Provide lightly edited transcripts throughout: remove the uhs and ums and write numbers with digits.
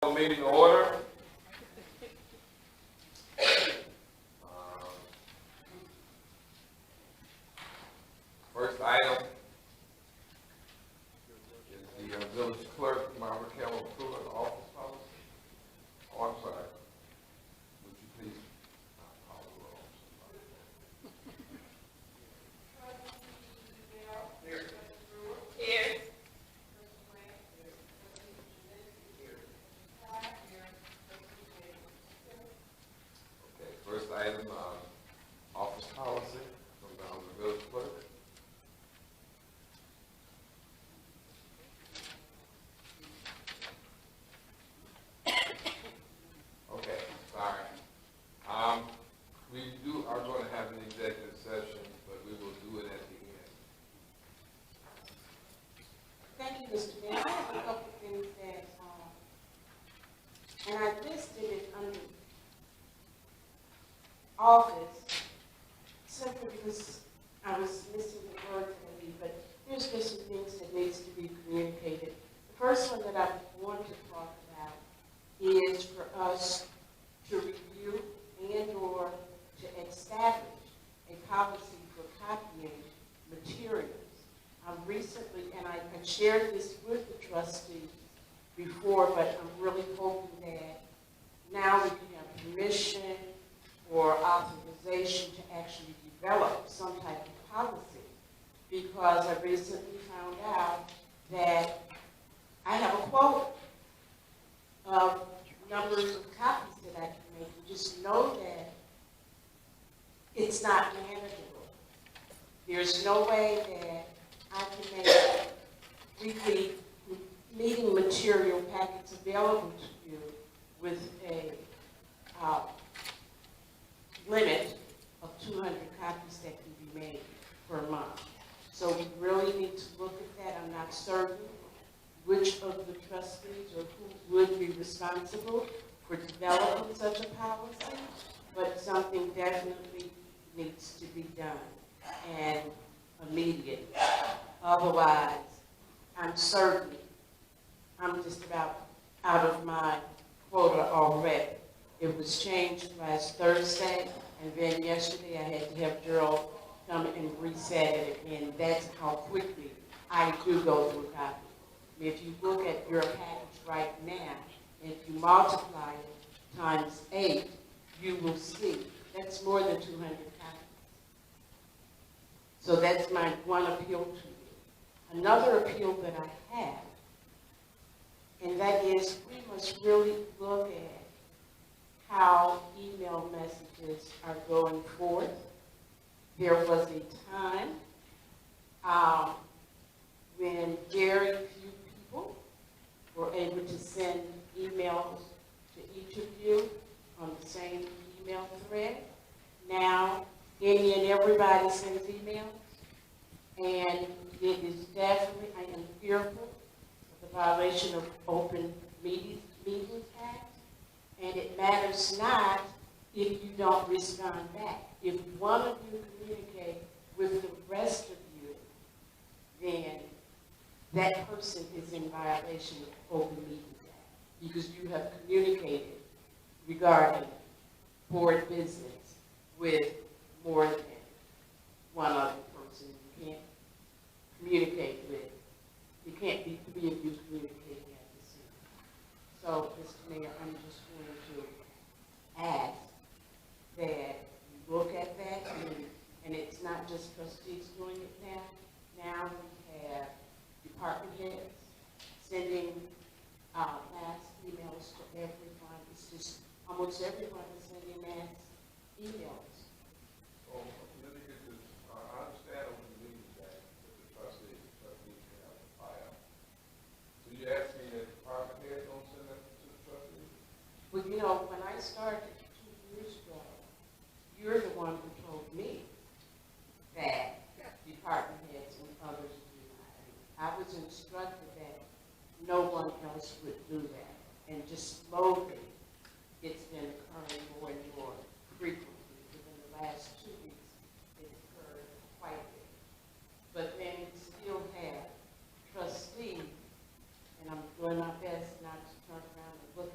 Meeting to order. First item is the village clerk, Margaret Campbell, approval of the office policy. Oh, I'm sorry. Would you please call the roll? Here. Okay, first item, office policy from the village clerk. Okay, sorry. We are going to have an executive session, but we will do it at the end. Thank you, Mr. Mayor. I have a couple of things that, and I listed it under office simply because I was missing the word for me, but there's just some things that needs to be communicated. The first one that I want to talk about is for us to review and/or to establish a policy for copying materials. Recently, and I shared this with the trustees before, but I'm really hoping that now we can have permission or authorization to actually develop some type of policy, because I recently found out that I have a quota of numbers of copies that I can make. You just know that it's not manageable. There's no way that I can make weekly meeting material packets available to you with a limit of 200 copies that can be made per month. So we really need to look at that. I'm not certain which of the trustees or who would be responsible for developing such a policy, but something definitely needs to be done, and immediate. Otherwise, I'm certain I'm just about out of my quota already. It was changed last Thursday, and then yesterday I had to have Gerald come and reset it again. That's how quickly I do go through copies. I mean, if you look at your package right now, and if you multiply it times 8, you will see that's more than 200 copies. So that's my one appeal to you. Another appeal that I have, and that is we must really look at how email messages are going forth. There was a time when very few people were able to send emails to each of you on the same email thread. Now, any and everybody sends emails, and it is definitely, I am fearful of the violation of Open Meetings Act, and it matters not if you don't respond back. If one of you communicate with the rest of you, then that person is in violation of Open Meetings Act, because you have communicated regarding board business with more than one other person. You can't communicate with. You can't be three of you communicating at the same time. So, Mr. Mayor, I'm just going to ask that you look at that, and it's not just trustees doing it now. Now we have department heads sending mass emails to everyone. It's just almost everyone is sending mass emails. Oh, let me get this. I understand Open Meetings Act that the trustees have to file. So you asked me that department heads don't send that to the trustees? Well, you know, when I started 2 years ago, you're the one who told me that department heads and others do that. I was instructed that no one else would do that. And just slowly, it's been occurring more and more frequently. Within the last 2 weeks, it occurred quite a bit. But then we still have trustees, and I'm doing my best not to turn around and look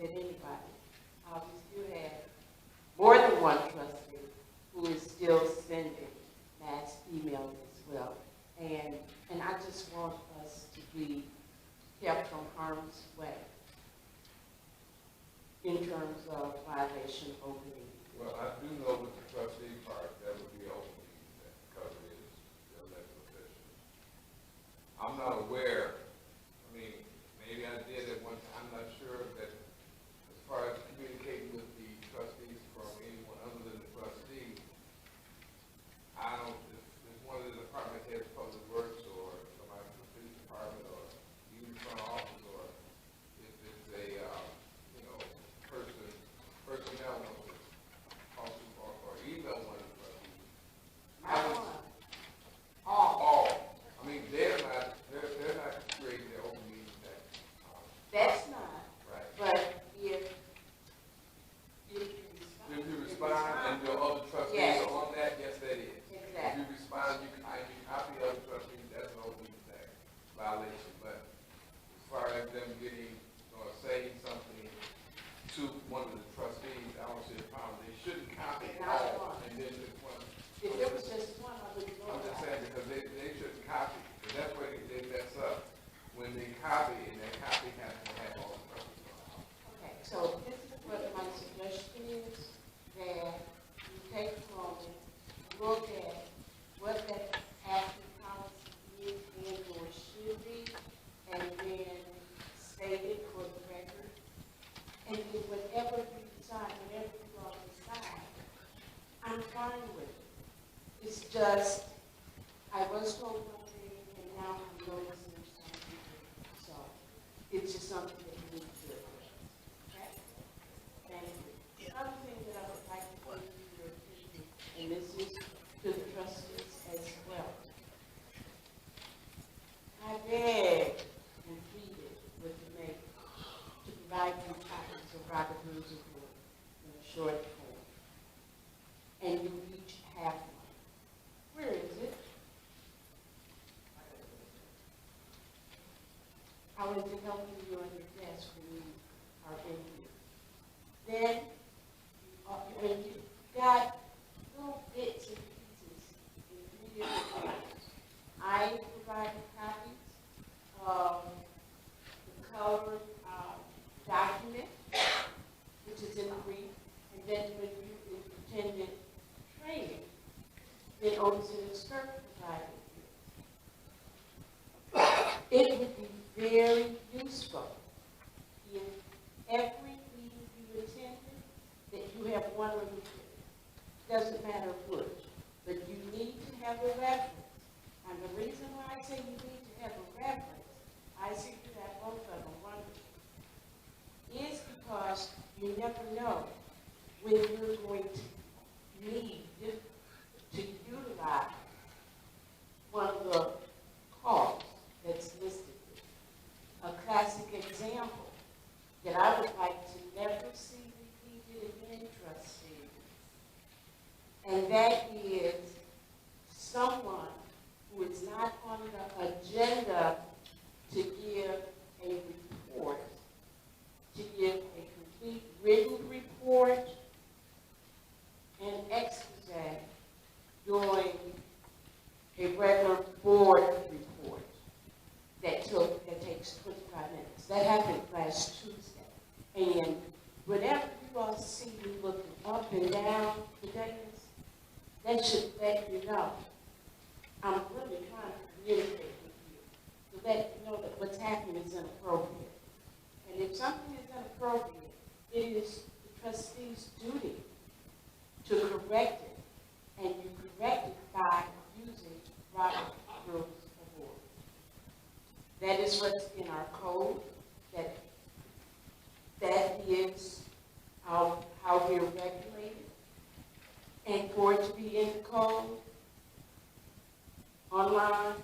in terms of violation of open meeting. Well, I do know with the trustee part, that would be open meeting, that because it is the elected officials. I'm not aware, I mean, maybe I did at one time, I'm not sure that as far as communicating with the trustees from anyone other than the trustee, I don't, if one of the department heads, public works, or somebody from the police department, or even front office, or if it's a, personnel wants to talk to or email one of the trustees. Not one. All. All. I mean, they're not creating their own meetings that, That's not. right. But if you If you respond and your other trustees Yes. are on that, yes, that is. If Exactly. you respond, you can copy other trustees, that's an open meeting act violation. But as far as them getting or saying something to one of the trustees, I don't see a problem. They shouldn't copy And not all, one. and then just one. If it was just one, I wouldn't know I'm just that. saying, because they shouldn't copy, because that's where they mess up. When they copy, and that copy has to have all the trustees on it. Okay, so this is what my suggestion is, that you take a moment, look at what that active policy is and or should be, and then state it for the record. And then whatever you decide, whatever you all decide, I'm fine with it. It's just, I was told one thing, and now I'm noticing something different. So it's just something that we need to do. Okay? Thank you. Another thing that I would like to bring to your attention, and this is to the trustees as well. I begged and pleaded with the mayor to provide you copies of Robert Rules of Order in a short form. And you each have one. Where is it? I will be helping you on your desk when you are in here. Then, you got little bits and pieces in 3 different ways. I provided copies of the colored document, which is in brief, and then when you attended training, then Otis and Expert provided you. It would be very useful if every meeting you attended, that you have one or two. Doesn't matter which, but you need to have a reference. And the reason why I say you need to have a reference, I see you have both of them, one is because you never know when you're going to need to utilize one of the calls that's listed. A classic example that I would like to never see repeated again, trustees, and that is someone who is not on the agenda to give a report, to give a complete written report and expose during a regular board report that takes 25 minutes. That happened last Tuesday. And whenever you all see me looking up and down the days, that should let you know I'm really trying to communicate with you, to let you know that what's happening is inappropriate. And if something is inappropriate, it is the trustee's duty to correct it, and you correct it by using Robert's Rules of Order. That is what's in our code. That is how we're regulated. And for it to be in the code, online,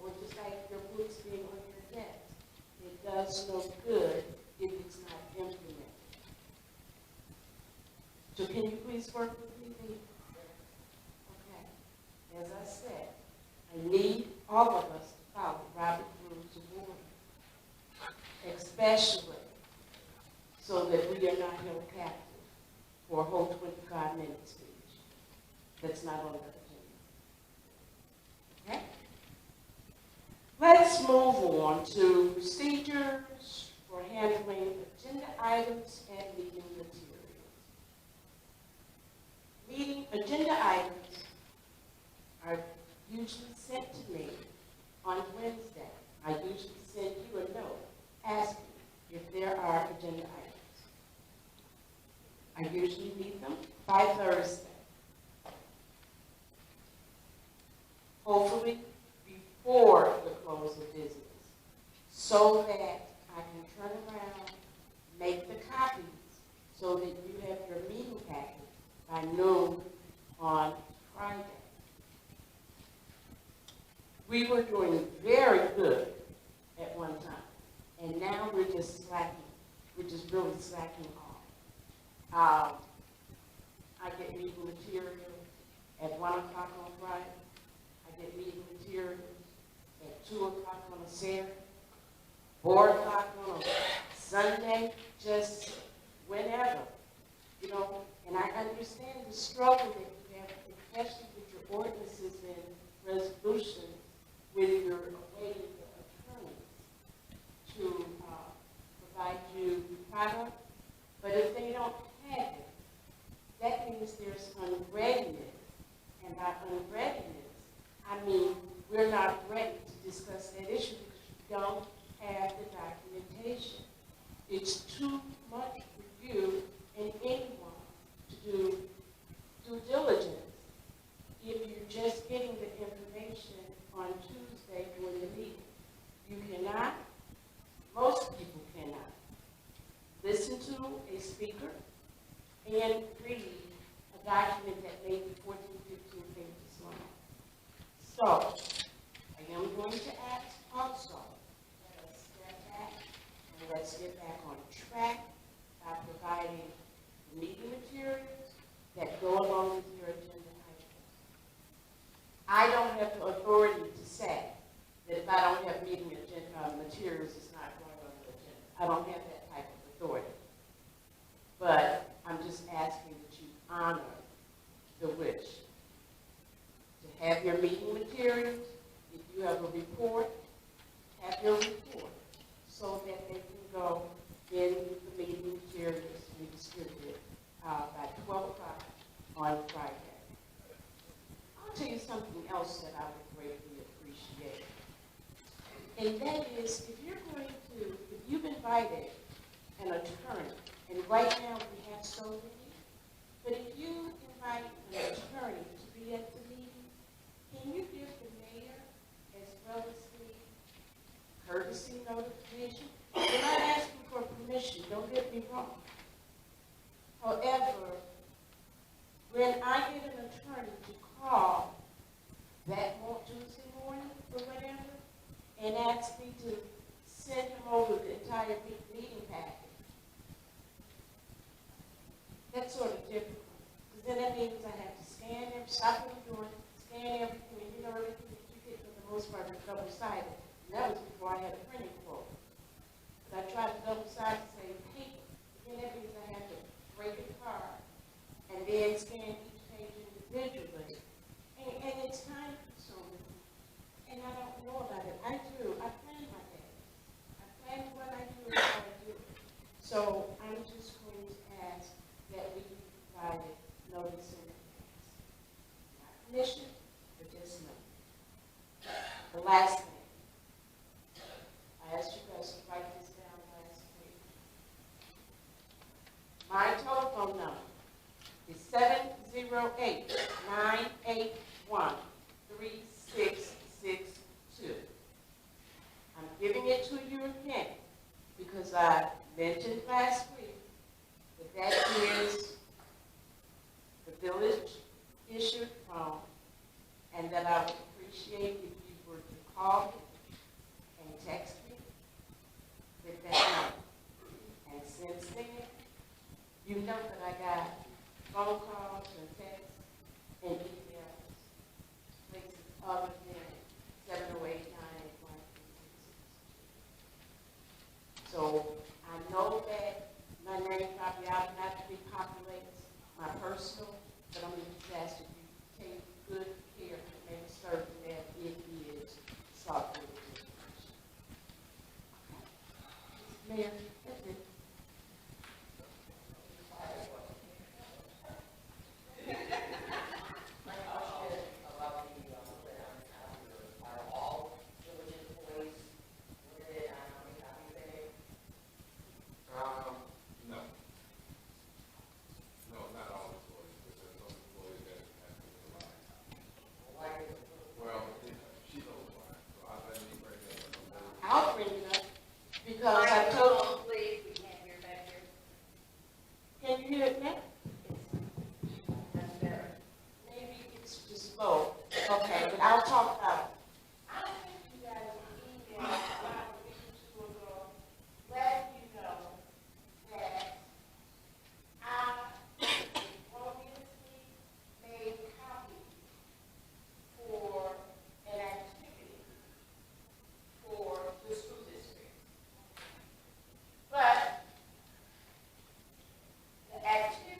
or just like your books being on your desk, it does no good if it's not implemented. So can you please work with me, Lee? Okay. As I said, I need all of us to follow Robert's Rules of Order, especially so that we are not held captive for a whole 25-minute speech that's not on the agenda. Okay? Let's move on to procedures for handling agenda items at meeting usually sent to me on Wednesday. I usually send you a note asking if there are agenda items. I usually meet them by Thursday. Hopefully before the close of business, so that I can turn around, make the copies, so that you have your meeting packet by noon on Friday. We were doing very good at one time, and now we're just slacking. We're just really slacking off. I get meeting material at 1 o'clock on Friday. I get meeting materials at 2 o'clock on a Saturday, 4 o'clock on a Sunday, just whenever, you know. And I understand the struggle that you have, especially with your ordinances and resolutions, when you're awaiting the attorneys to provide you product. But if they don't have it, that means there's unreadiness. And by unreadiness, I mean we're not ready to discuss that issue because you don't have the documentation. It's too much for you and anyone to do due diligence if you're just getting the information on Tuesday during the meeting. You cannot, most people cannot, listen to a speaker and read a document that may be 14, 15 pages long. So, I am going to ask also, let us step back and let's get back on track by providing the meeting materials that go along with your agenda items. I don't have the authority to say that if I don't have meeting agenda materials, it's not going on the agenda. I don't have that type of authority. But I'm just asking that you honor the wish to have your meeting materials. If you have a report, have your report so that they can go in the meeting materials to be distributed by 12 o'clock on Friday. I'll tell you something else that I would greatly appreciate. And that is, if you've invited an attorney, and right now we have so many, but if you invite an attorney to be at the meeting, can you give the mayor as well as the courtesy notification? We're not asking for permission, don't get me wrong. However, when I get an attorney to call that Tuesday morning or whatever, and ask me to send him over the entire meeting packet, that's sort of difficult. Because then that means I have to scan everything, stop what I'm doing, scan everything, and you know, everything that you get for the most part is double-sided. And that was before I had a printing quote. But I tried to double-side to save paper. Then that means I have to break it apart and then scan each page individually. And it's time consuming. And I don't know about it. I do. I plan my day. I plan what I do and how I do it. So I'm just going to ask that we provide notice in advance. Not permission, but just notice. The last thing. I asked you guys to write this down last week. My telephone number is 708-981-3662. I'm giving it to you again because I mentioned last week that is the village issued phone, and that I would appreciate if you were to call me and text me with that number. And since then, you know that I got phone calls and texts and emails, places other than 708-981-3662. So I know that my name probably automatically populates my personal, but I'm going to just ask that you take good care to make certain that it is Sauk. Okay. Mayor, that's it. hear it now? That's better. Maybe it's just both. Okay, but I'll talk about it. I sent you guys an email about a week or two ago, letting you know that I erroneously made copies for an activity for the school district. But the activity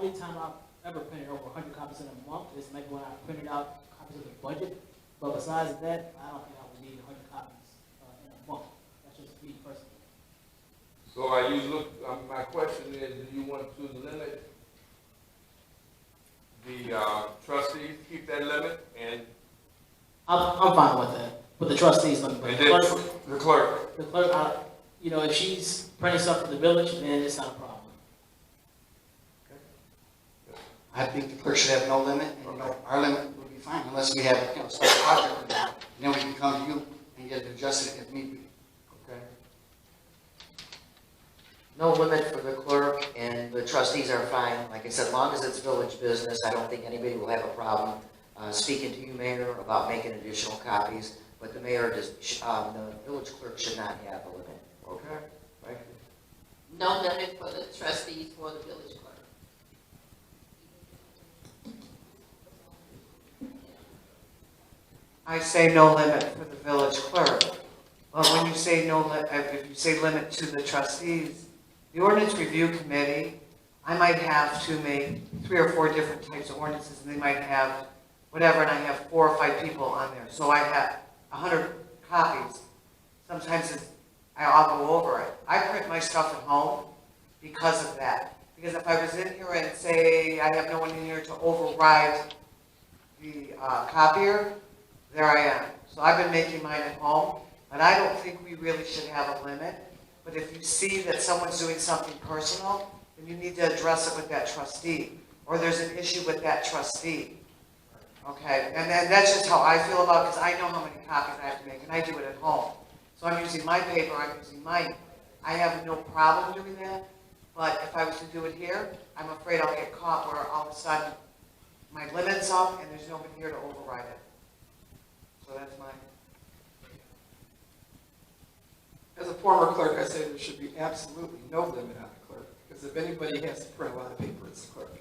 only time I've ever printed over 100 copies in a month is maybe when I printed out copies of the budget. But besides that, I don't think I would need 100 copies in a month. That's just me personally. So are you my question is, do you want to limit the trustees, keep that limit, and I'm fine with that. With the trustees, but then the clerk? The clerk, you know, if she's printing stuff for the village, then it's not a problem. I think the clerk should have no limit, and you know, our limit would be fine, unless we have, you know, some project, and then we can come to you and get it adjusted if need be. Okay. No limit for the clerk, and the trustees are fine. Like I said, as long as it's village business, I don't think anybody will have a problem speaking to you, Mayor, about making additional copies. But the mayor does, the village clerk should not have a limit. Okay, thank you. No limit for the trustees or the village clerk. I say no limit for the village clerk. But when you say if you say limit to the trustees, the ordinance review committee, I might have to make 3 or 4 different types of ordinances, and they might have whatever, and I have 4 or 5 people on there. So I have 100 copies. Sometimes I'll go over it. I print my stuff at home because of that. Because if I was in here and say I have no one in here to override the copier, there I am. So I've been making mine at home, but I don't think we really should have a limit. But if you see that someone's doing something personal, then you need to address it with that trustee, or there's an issue with that trustee. Okay, and then that's just how I feel about it, because I know how many copies I have to make, and I do it at home. So I'm using my paper, I'm using mine. I have no problem doing that, but if I was to do it here, I'm afraid I'll get caught where all of a sudden my limit's up and there's nobody here to override it. So that's mine. As a former clerk, I say there should be absolutely no limit on the clerk, because if anybody has to print a lot of paper, it's the clerk.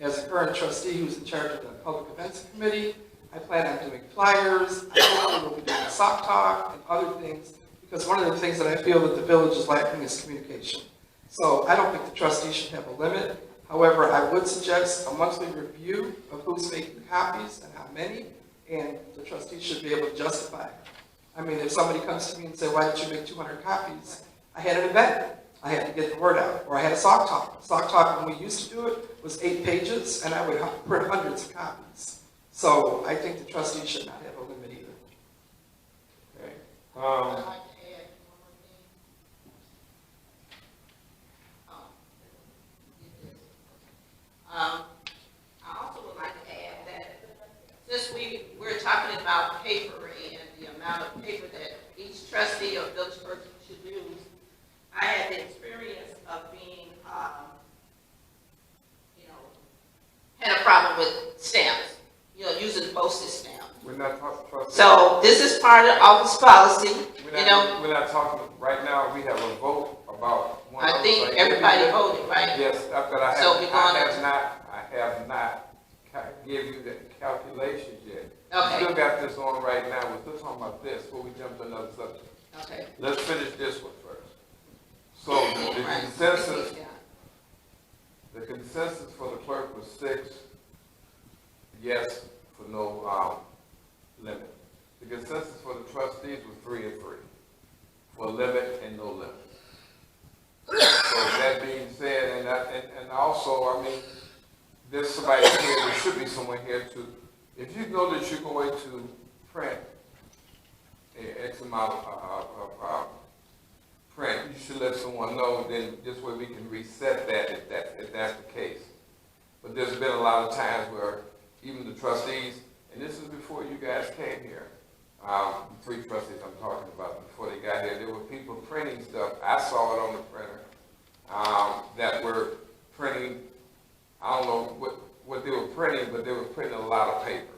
As a current trustee who's in charge of the Public Events Committee, I plan on doing flyers, I hopefully will be doing Sauk Talk and other things, because one of the things that I feel that the village is lacking is communication. So I don't think the trustees should have a limit. However, I would suggest a monthly review of who's making copies and how many, and the trustees should be able to justify it. I mean, if somebody comes to me and say, why did you make 200 copies? I had an event. I had to get the word out. Or I had a Sauk Talk. Sauk Talk, when we used to do it, was 8 pages, and I would print hundreds of copies. So I think the trustees should not have a limit either. Okay. I'd like to add one more thing. I also would like to add that since we're talking about paper and the amount of paper that each trustee or village clerk should use, I had the experience of being, had a problem with stamps, using postage stamps. We're not talking. So this is part of office policy, We're not talking, right now, we have a vote about one. I think everybody voted, right? Yes, but I So we're gonna- have not give you the calculations yet. Okay. We still got this on right now, we're still talking about this, before we jump to another subject. Okay. Let's finish this one first. So the consensus for the clerk was 6 yes for no limit. The consensus for the trustees was 3 and 3 for limit and no limit. So that being said, and also, I mean, there's somebody here, there should be someone here to, if you know that you're going to print X amount of print, you should let someone know, then this way we can reset that if that's the case. But there's been a lot of times where even the trustees, and this is before you guys came here, 3 trustees I'm talking about, before they got here, there were people printing stuff, I saw it on the printer, that were printing, I don't know what they were printing, but they were printing a lot of paper.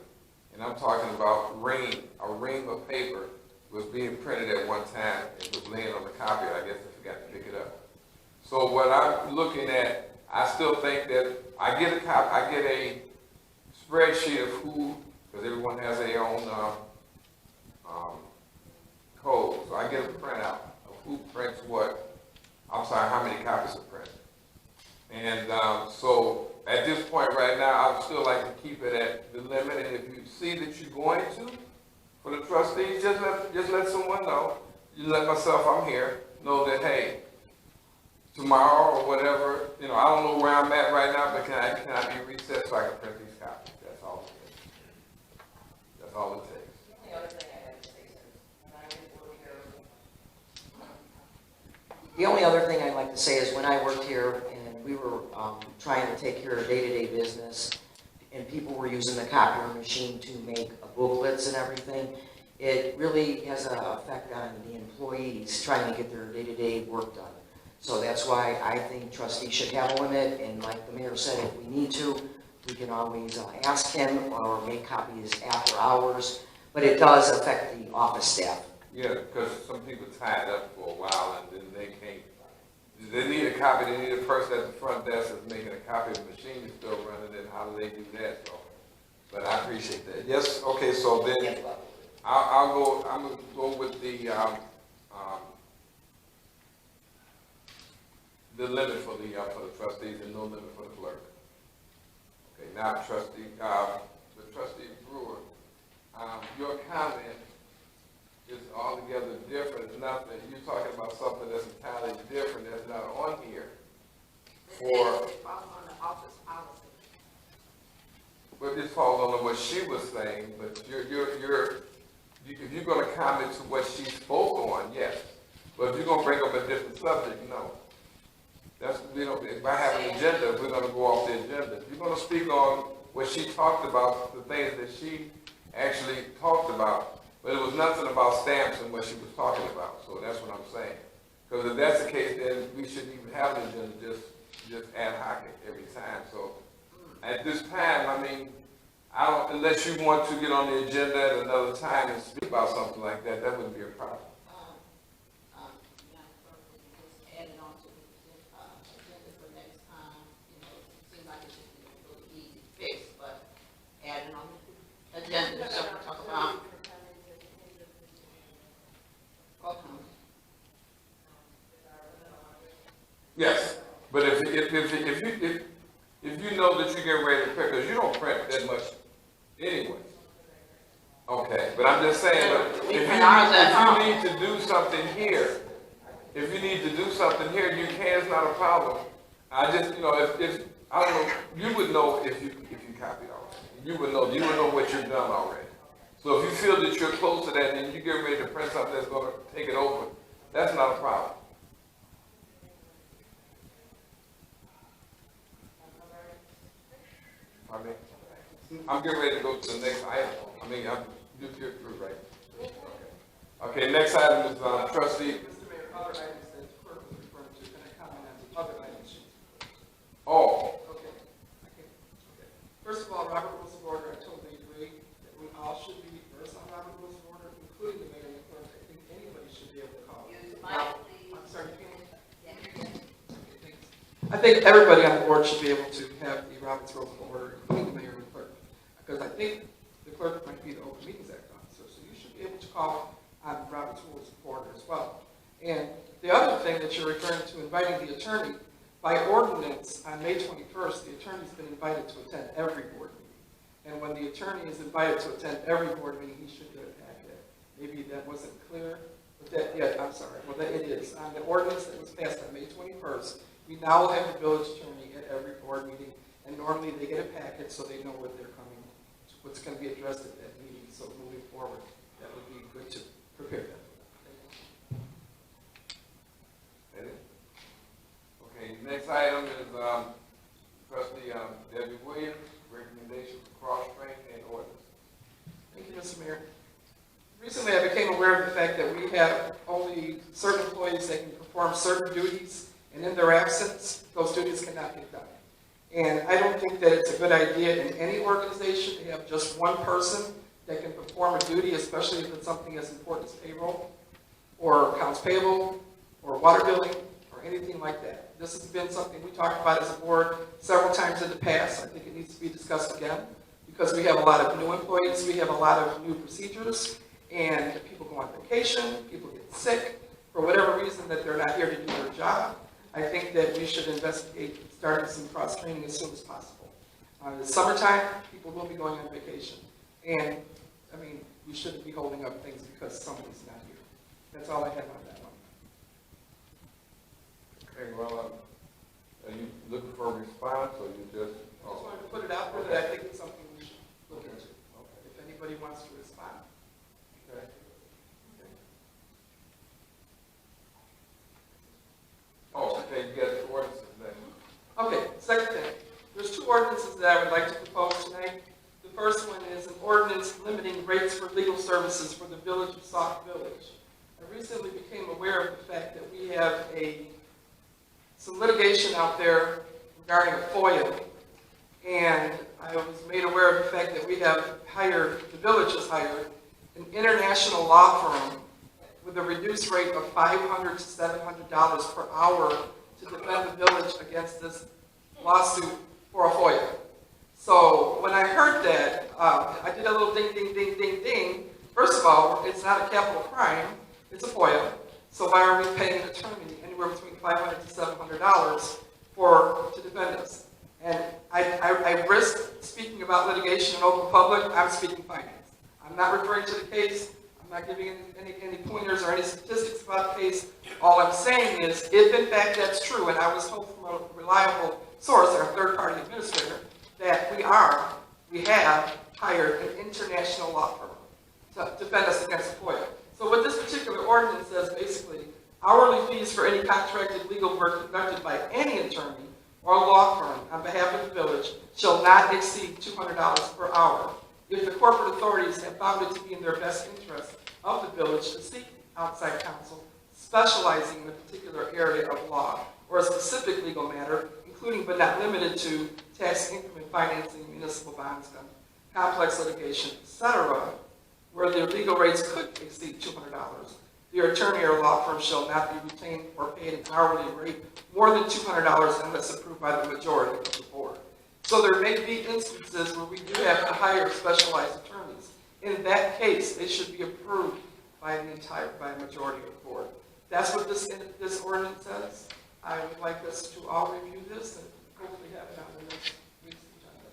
And I'm talking about a ream of paper was being printed at one time. It was laying on the copier. I guess I forgot to pick it up. So what I'm looking at, I still think that I get a spreadsheet of who, because everyone has their own code. So I get a printout of who prints what. I'm sorry, how many copies are printed. And so at this point right now, I would still like to keep it at the limit, and if you see that you're going to, for the trustees, just let someone know. You let myself, I'm here, know that, hey, tomorrow or whatever, you know, I don't know where I'm at right now, but can I be recessed so I can print these copies? That's all it takes. That's all it takes. The other thing I have to say, sir, when I work here, the only other thing I'd like to say is when I worked here and we were trying to take care of day-to-day business and people were using the copier machine to make booklets and everything, it really has an effect on the employees trying to get their day-to-day work done. So that's why I think trustees should have a limit, and like the mayor said, if we need to, we can always ask him or make copies after hours, but it does affect the office staff. Yeah, because some people tied up for a while and then they can't. They need a copy, they need a person at the front desk that's making a copy, the machine is still running, and how do they do that, so. But I appreciate that. Yes, okay, so then, I'm gonna go with the limit for the trustees and no limit for the clerk. Okay, now trustee Brewer, your comment is altogether different. It's nothing, you're talking about something that's entirely different that's not on here. It falls on the office policy. But this falls on what she was saying, but if you're gonna comment to what she spoke on, yes. But if you're gonna bring up a different subject, no. That's, you know, if I have an agenda, we're gonna go off the agenda. If you're gonna speak on what she talked about, the things that she actually talked about, but it was nothing about stamps and what she was talking about, so that's what I'm saying. Because if that's the case, then we shouldn't even have an agenda, just ad hoc it every time. So at this time, I mean, I don't, unless you want to get on the agenda at another time and speak about something like that, that wouldn't be a problem. Just add it on to the agenda for next time. You know, it seems like it should be a really easy fix, but add it on the agenda, so we talk about. Yes, but if you know that you're getting ready to print, because you don't print that much anyway. Okay, but I'm just saying, but if you need to do something here, if you need to do something here, you can, it's not a problem. I just, you know, if I don't know, you would know if you copied already. You would know what you've done already. So if you feel that you're close to that and you get ready to print something that's going to take it over, that's not a problem. I mean, I'm getting ready to go to the next item. I mean, you're through, right? Okay, next item is trustee. Mr. Mayor, other items that the clerk was referring to, can I comment on the other items? Oh, Okay. First of all, Robert Rules of Order, I totally agree that we all should be versed on Robert Rules of Order, including the mayor and the clerk. I think anybody should be able to call. I'm sorry, you can't? Okay, thanks. I think everybody on the board should be able to have the Robert's Rules of Order, including the mayor and the clerk. Because I think the clerk might be the Open Meetings Act officer, so you should be able to call on Robert's Rules of Order as well. And the other thing that you're referring to, inviting the attorney, by ordinance, on May 21st, the attorney's been invited to attend every board meeting. And when the attorney is invited to attend every board meeting, he should get a packet. Maybe that wasn't clear, but that, yeah, I'm sorry. Well, that it is. On the ordinance that was passed on May 21st, we now will have the village attorney at every board meeting, and normally they get a packet so they know what they're coming, what's going to be addressed at that meeting. So moving forward, that would be good to prepare that. okay, next item is trustee Debbie Williams, recommendation for cross-training and ordinance. Thank you, Mr. Mayor. Recently, I became aware of the fact that we have only certain employees that can perform certain duties, and in their absence, those duties cannot get done. And I don't think that it's a good idea in any organization to have just one person that can perform a duty, especially if it's something as important as payroll, or accounts payable, or water billing, or anything like that. This has been something we talked about as a board several times in the past. I think it needs to be discussed again, because we have a lot of new employees, we have a lot of new procedures, and people go on vacation, people get sick, for whatever reason that they're not here to do their job. I think that we should investigate starting some cross-training as soon as possible. The summertime, people will be going on vacation. And, I mean, we shouldn't be holding up things because somebody's not here. That's all I have on that one. Okay, well, are you looking for a response, or you just? I just wanted to put it out there that I think it's something we should look into. Okay. If anybody wants to respond. Okay. Oh, okay, you got the ordinances then. Okay, second thing. There's two ordinances that I would like to propose tonight. The first one is an ordinance limiting rates for legal services for the village of Sauk Village. I recently became aware of the fact that we have some litigation out there regarding a FOIA. And I was made aware of the fact that the village has hired an international law firm with a reduced rate of $500 to $700 per hour to defend the village against this lawsuit for a FOIA. So when I heard that, I did a little ding, ding, ding, ding, ding. First of all, it's not a capital crime, it's a FOIA. So why are we paying an attorney anywhere between $500 to $700 to defend us? And I risk speaking about litigation in open public. I'm speaking finance. I'm not referring to the case. I'm not giving any pointers or any statistics about the case. All I'm saying is, if in fact that's true, and I was told from a reliable source, our third-party administrator, that we have hired an international law firm to defend us against a FOIA. So what this particular ordinance says, basically, hourly fees for any contracted legal work conducted by any attorney or law firm on behalf of the village shall not exceed $200 per hour if the corporate authorities have found it to be in their best interest of the village to seek outside counsel specializing in a particular area of law or a specific legal matter, including but not limited to tax increment financing, municipal bonds, complex litigation, etc., where their legal rates could exceed $200. The attorney or law firm shall not be retained or paid an hourly rate more than $200 unless approved by the majority of the board. So there may be instances where we do have to hire specialized attorneys. In that case, they should be approved by a majority of the board. That's what this ordinance says. I would like us to all review this and hopefully have it on the next week's agenda.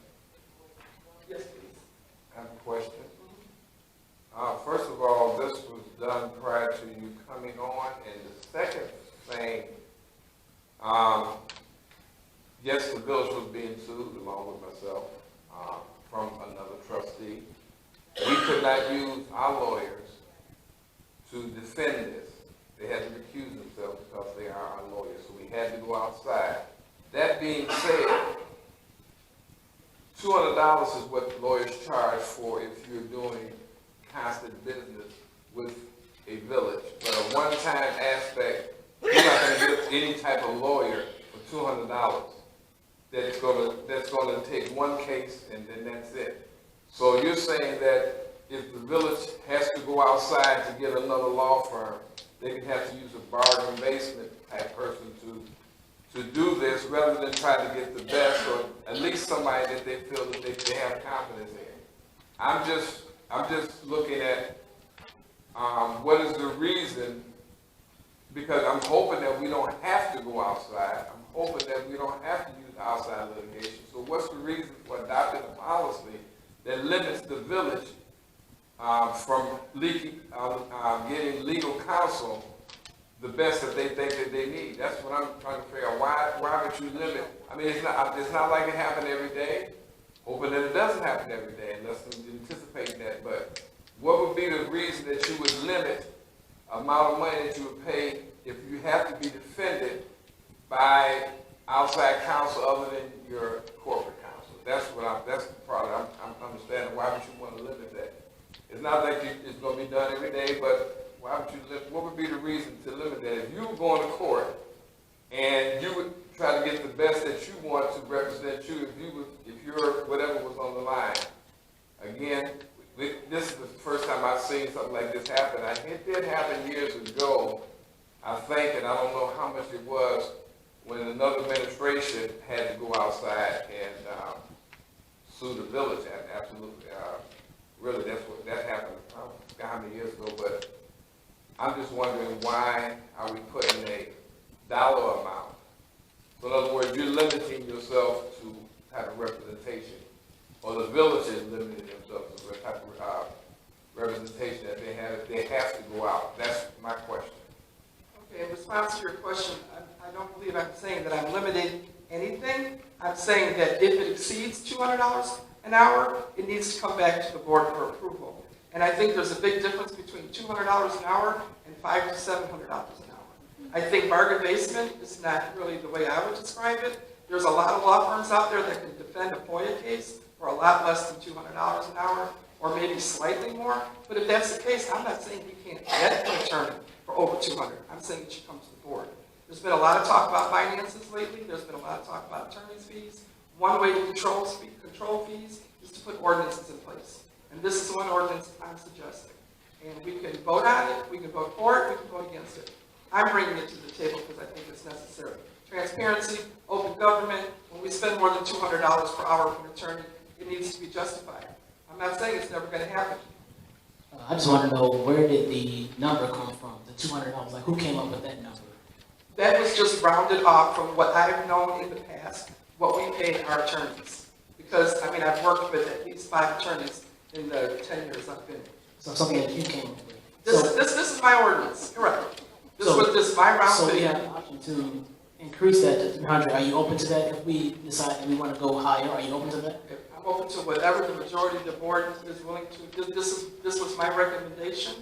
Yes, please. I have a question. First of all, this was done prior to you coming on, and the second thing, yes, the village was being sued along with myself from another trustee. We could not use our lawyers to defend this. They had to recuse themselves because they are our lawyers, so we had to go outside. That being said, $200 is what lawyers charge for if you're doing constant business with a village. But a one-time aspect, you're not going to get any type of lawyer for $200. That's going to take one case and then that's it. So you're saying that if the village has to go outside to get another law firm, they can have to use a bargain basement type person to do this rather than try to get the best or at least somebody that they feel that they have confidence in. I'm just looking at what is the reason, because I'm hoping that we don't have to go outside. I'm hoping that we don't have to use outside litigation. So what's the reason for adopting a policy that limits the village from getting legal counsel the best that they think that they need? That's what I'm trying to figure out. Why would you limit? I mean, it's not like it happens every day. Hoping that it doesn't happen every day, unless I'm anticipating that. But what would be the reason that you would limit amount of money that you would pay if you have to be defended by outside counsel other than your corporate counsel? That's the part I'm understanding. Why would you want to limit that? It's not like it's going to be done every day, but why would you limit? What would be the reason to limit that? If you were going to court and you would try to get the best that you want to represent you, if your whatever was on the line. Again, this is the first time I've seen something like this happen. It did happen years ago, I think, and I don't know how much it was, when another administration had to go outside and sue the village. Absolutely. Really, that happened, I don't know how many years ago, but I'm just wondering, why are we putting a dollar amount So in other words, you're limiting yourself to type of representation, or the village is limiting themselves to the type of representation that they have if they have to go out. That's my question. Okay, in response to your question, I don't believe I'm saying that I'm limiting anything. I'm saying that if it exceeds $200 an hour, it needs to come back to the board for approval. And I think there's a big difference between $200 an hour and $500 to $700 an hour. I think bargain basement is not really the way I would describe it. There's a lot of law firms out there that can defend a FOIA case for a lot less than $200 an hour, or maybe slightly more. But if that's the case, I'm not saying you can't get an attorney for over $200. I'm saying it should come to the board. There's been a lot of talk about finances lately. There's been a lot of talk about attorney's fees. One way to control fees is to put ordinances in place. And this is one ordinance I'm suggesting. And we can vote on it, we can vote for it, we can vote against it. I'm bringing it to the table because I think it's necessary. Transparency, open government, when we spend more than $200 per hour for an attorney, it needs to be justified. I'm not saying it's never going to happen. I just want to know, where did the number come from, the $200? Like, who came up with that number? That was just rounded off from what I've known in the past, what we paid our attorneys. Because, I mean, I've worked with at least 5 attorneys in the 10 years I've been here. So something that you came up with. This is my ordinance, correct. This So- was my round So we figure. have the option to increase that to 300. Are you open to that if we decide that we want to go higher? Are you open to that? I'm open to whatever the majority of the board is willing to. This was my recommendation.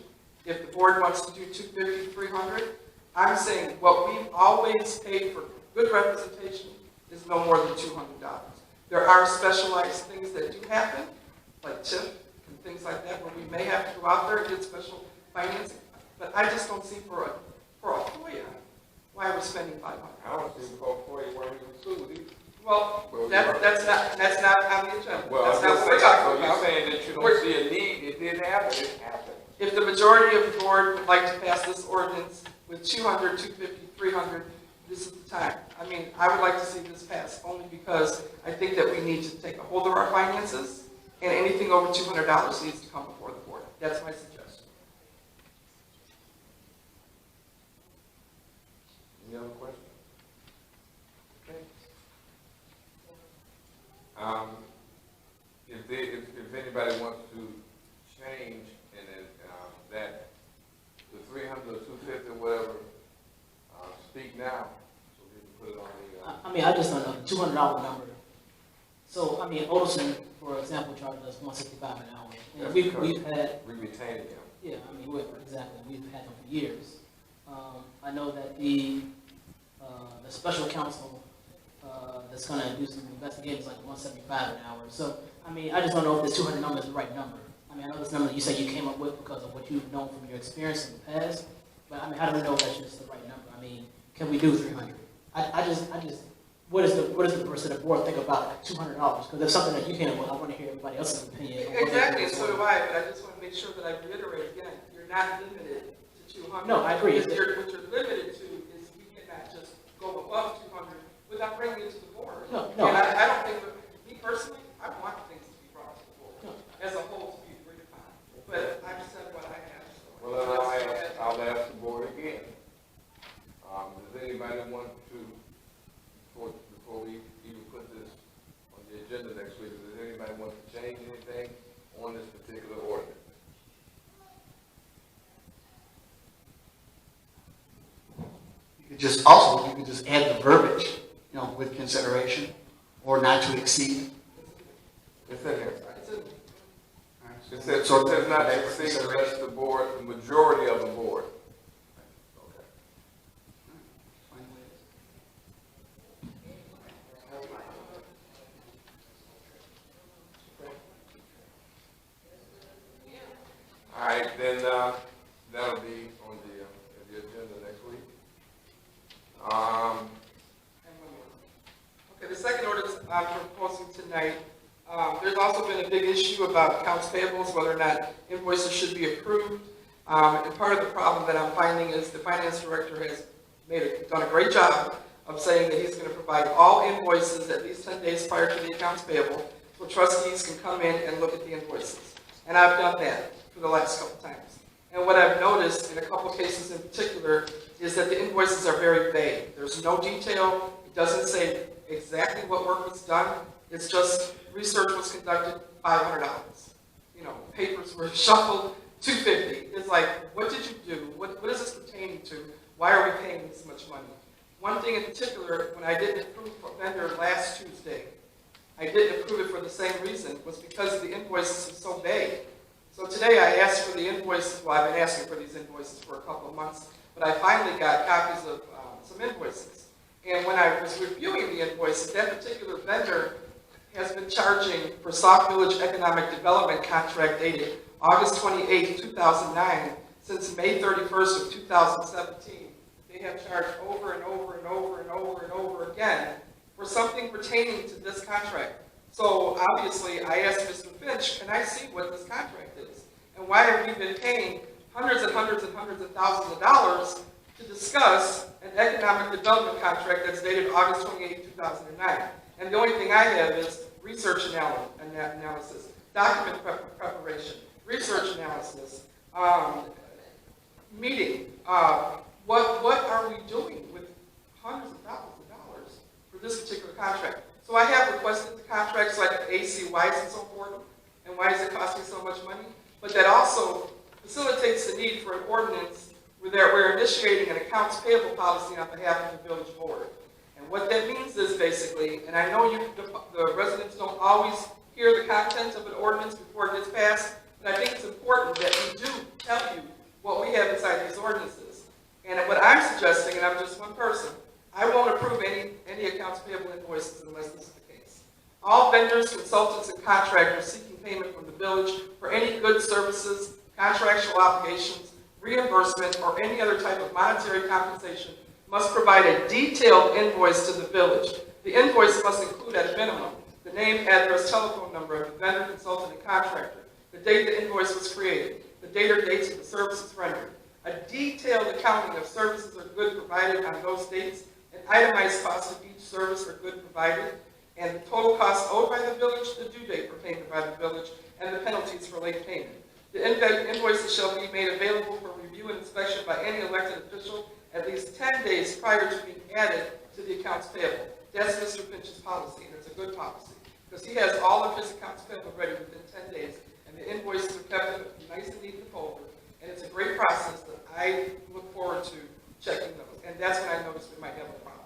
If the board wants to do 250, 300, I'm saying what we've always paid for good representation is no more than $200. There are specialized things that do happen, like TIF and things like that, where we may have to go out there and get special financing. But I just don't see for a FOIA why we're spending $500. I don't see for you where we can sue either. Well, that's not on the agenda. Well, That's I'm not just what we're saying, talking so you're about. saying that you don't see a need, it didn't happen, it happened. If the majority of the board would like to pass this ordinance with 200, 250, 300, this is the time. I mean, I would like to see this pass only because I think that we need to take a hold of our finances, and anything over $200 needs to come before the board. That's my suggestion. Any other questions? Okay. If anybody wants to change in it, that the 300 or 250 or whatever, speak now, so we can put it on the, I mean, I just don't know, the $200 number. So, I mean, Olson, for example, charged us $165 an hour. And That's we've because- had, we retain them. yeah, I mean, exactly, we've had them for years. I know that the special counsel that's going to do some investigations like $175 an hour. So, I mean, I just don't know if this 200 number is the right number. I mean, I know this number that you say you came up with because of what you've known from your experience in the past, but I mean, how do we know if that's just the right number? I mean, can we do 300? I just, what does the rest of the board think about $200? Because it's something that you came up with. I want to hear everybody else's opinion. on what they Exactly, think and is so do going on. I, but I just want to make sure that I reiterate again, you're not limited to 200. No, I agree. What you're limited to is we cannot just go above 200 without bringing it to the board. No. And I don't think, me personally, I want things to be brought to the board No. as a whole to be agreed upon. But I've said what I have. So Well, then I'll ask the board again. Does anybody want to, before we even put this on the agenda next week, does anybody want to change anything on this particular ordinance? You could just add the verbiage, you know, with consideration, or not to exceed. It's in here. It's in- It says not to exceed the rest of the board, the majority of the board. Okay. All right, then, that'll be on the agenda next week. Okay, the second ordinance I'm proposing tonight, there's also been a big issue about accounts payables, whether or not invoices should be approved. And part of the problem that I'm finding is the finance director has done a great job of saying that he's going to provide all invoices at least 10 days prior to the accounts payable, so trustees can come in and look at the invoices. And I've done that for the last couple times. And what I've noticed in a couple cases in particular is that the invoices are very vague. There's no detail. It It doesn't say exactly what work was done. It's just research was conducted, $500. You know, papers were shuffled, $250. It's like, what did you do? What is this pertaining to? Why are we paying this much money? One thing in particular, when I didn't approve a vendor last Tuesday, I didn't approve it for the same reason, was because the invoices are so vague. So today I asked for the invoices, well, I've been asking for these invoices for a couple of months, but I finally got copies of some invoices. And when I was reviewing the invoices, that particular vendor has been charging for Sauk Village Economic Development contract dated August 28, 2009, since May 31st of 2017. They have charged over and over and over and over and over again for something pertaining to this contract. So obviously, I asked Mr. Finch, can I see what this contract is? And why have we been paying hundreds and hundreds and hundreds of thousands of dollars to discuss an economic development contract that's dated August 28, 2009? And the only thing I have is research analysis, document preparation, research analysis, meeting. What are we doing with hundreds of thousands of dollars for this particular contract? So I have requested the contract so I can see why is it so important and why is it costing so much money. But that also facilitates the need for an ordinance where we're initiating an accounts payable policy on behalf of the village board. And what that means is basically, and I know the residents don't always hear the content of an ordinance before it gets passed, but I think it's important that we do tell you what we have inside these ordinances. And what I'm suggesting, and I'm just one person, I won't approve any accounts payable invoices unless this is the case. All vendors, consultants, and contractors seeking payment from the village for any goods, services, contractual obligations, reimbursement, or any other type of monetary compensation must provide a detailed invoice to the village. The invoice must include at a minimum the name, address, telephone number of the vendor, consultant, and contractor, the date the invoice was created, the date or dates of the services rendered, a detailed accounting of services or goods provided on those dates, an itemized cost of each service or good provided, and the total cost owed by the village, the due date for payment by the village, and the penalties for late payment. The invoices shall be made available for review and inspection by any elected official at least 10 days prior to being added to the accounts payable. That's Mr. Finch's policy, and it's a good policy, because he has all of his accounts payable ready within 10 days, and the invoices are kept nice and neat in the folder, and it's a great process that I look forward to checking those, and that's when I noticed we might have a problem.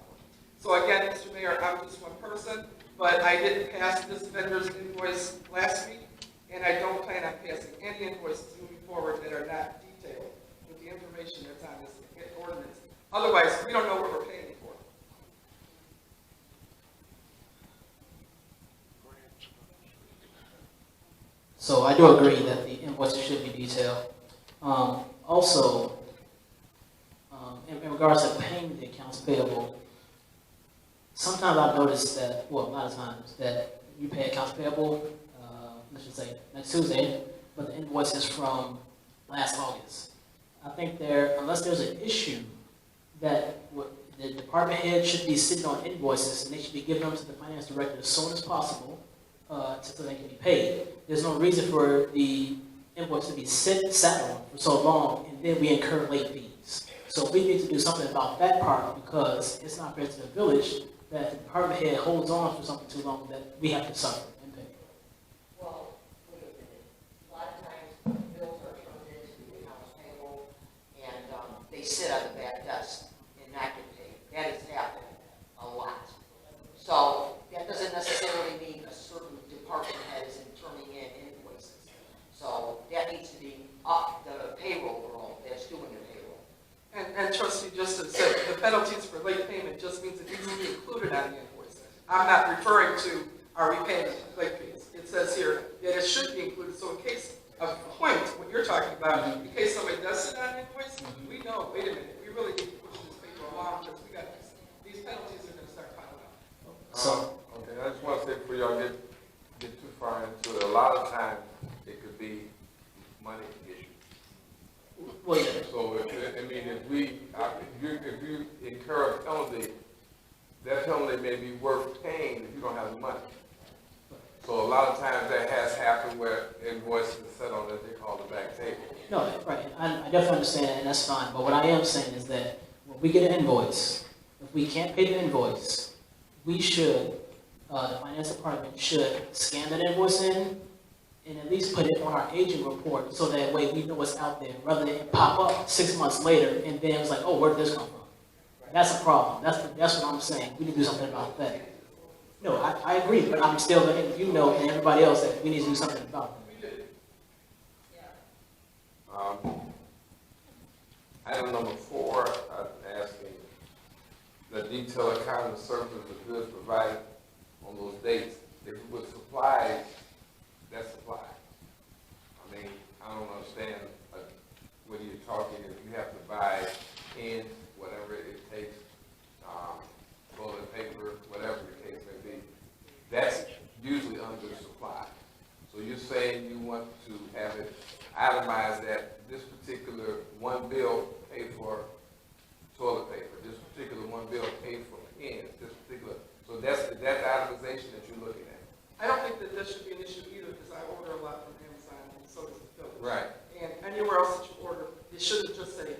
So again, Mr. Mayor, I'm just one person, but I didn't pass this vendor's invoice last week, and I don't plan on passing any invoices moving forward that are not detailed with the information that's on this ordinance. Otherwise, we don't know what we're paying for. So I do agree that the invoices should be detailed. Also, in regards to paying the accounts payable, sometimes I've noticed that, well, a lot of times, that you pay accounts payable, let's just say next Tuesday, but the invoice is from last August. I think unless there's an issue that the department head should be sitting on invoices and they should be giving them to the finance director as soon as possible so they can be paid. There's no reason for the invoice to be sat on for so long and then we incur late fees. So we need to do something about that part because it's not fair to the village that the department head holds on for something too long that we have to suffer and pay. Well, wait a minute. A lot of times, bills are turned into the accounts payable, and they sit on the back desk and not get paid. That has happened a lot. So that doesn't necessarily mean a certain department head is turning in invoices. So that needs to be up the payroll role that's doing the payroll. And trustee, just to say, the penalties for late payment just means it needs to be included on the invoice. I'm not referring to our repayment of late fees. It says here that it should be included, so in case of point, what you're talking about, in case somebody does sit on an invoice, we know, wait a minute, we really need to push this paper along because we got these penalties are going to start piling up. So, Okay, I just want to say before y'all get too far into it, a lot of times it could be money issue. well, yeah. So if you incur a penalty, that penalty may be worth paying if you don't have the money. So a lot of times that has happened where invoices are set on that they call the back table. No, right, I definitely understand, and that's fine, but what I am saying is that when we get an invoice, if we can't pay the invoice, we should, the finance department should scan that invoice in and at least put it on our aging report, so that way we know what's out there, rather than it pop up 6 months later, and then it's like, oh, where did this come from? That's a problem, that's what I'm saying, we need to do something about that. No, I agree, but I'm still letting you know and everybody else that we need to do something about it. Item number 4, I'm asking the detailed accounting services of goods provided on those dates. If it was supplies, that's supply. I mean, I don't understand what you're talking, if you have to buy pens, whatever it takes, toilet paper, whatever the case may be, that's usually under supply. So you're saying you want to have it itemized that this particular one bill paid for toilet paper, this particular one bill paid for pens, this particular, so that's the itemization that you're looking at. I don't think that should be an issue either, because I order a lot from Amazon, and so does the village. Right. And anywhere else that you order, it shouldn't just say,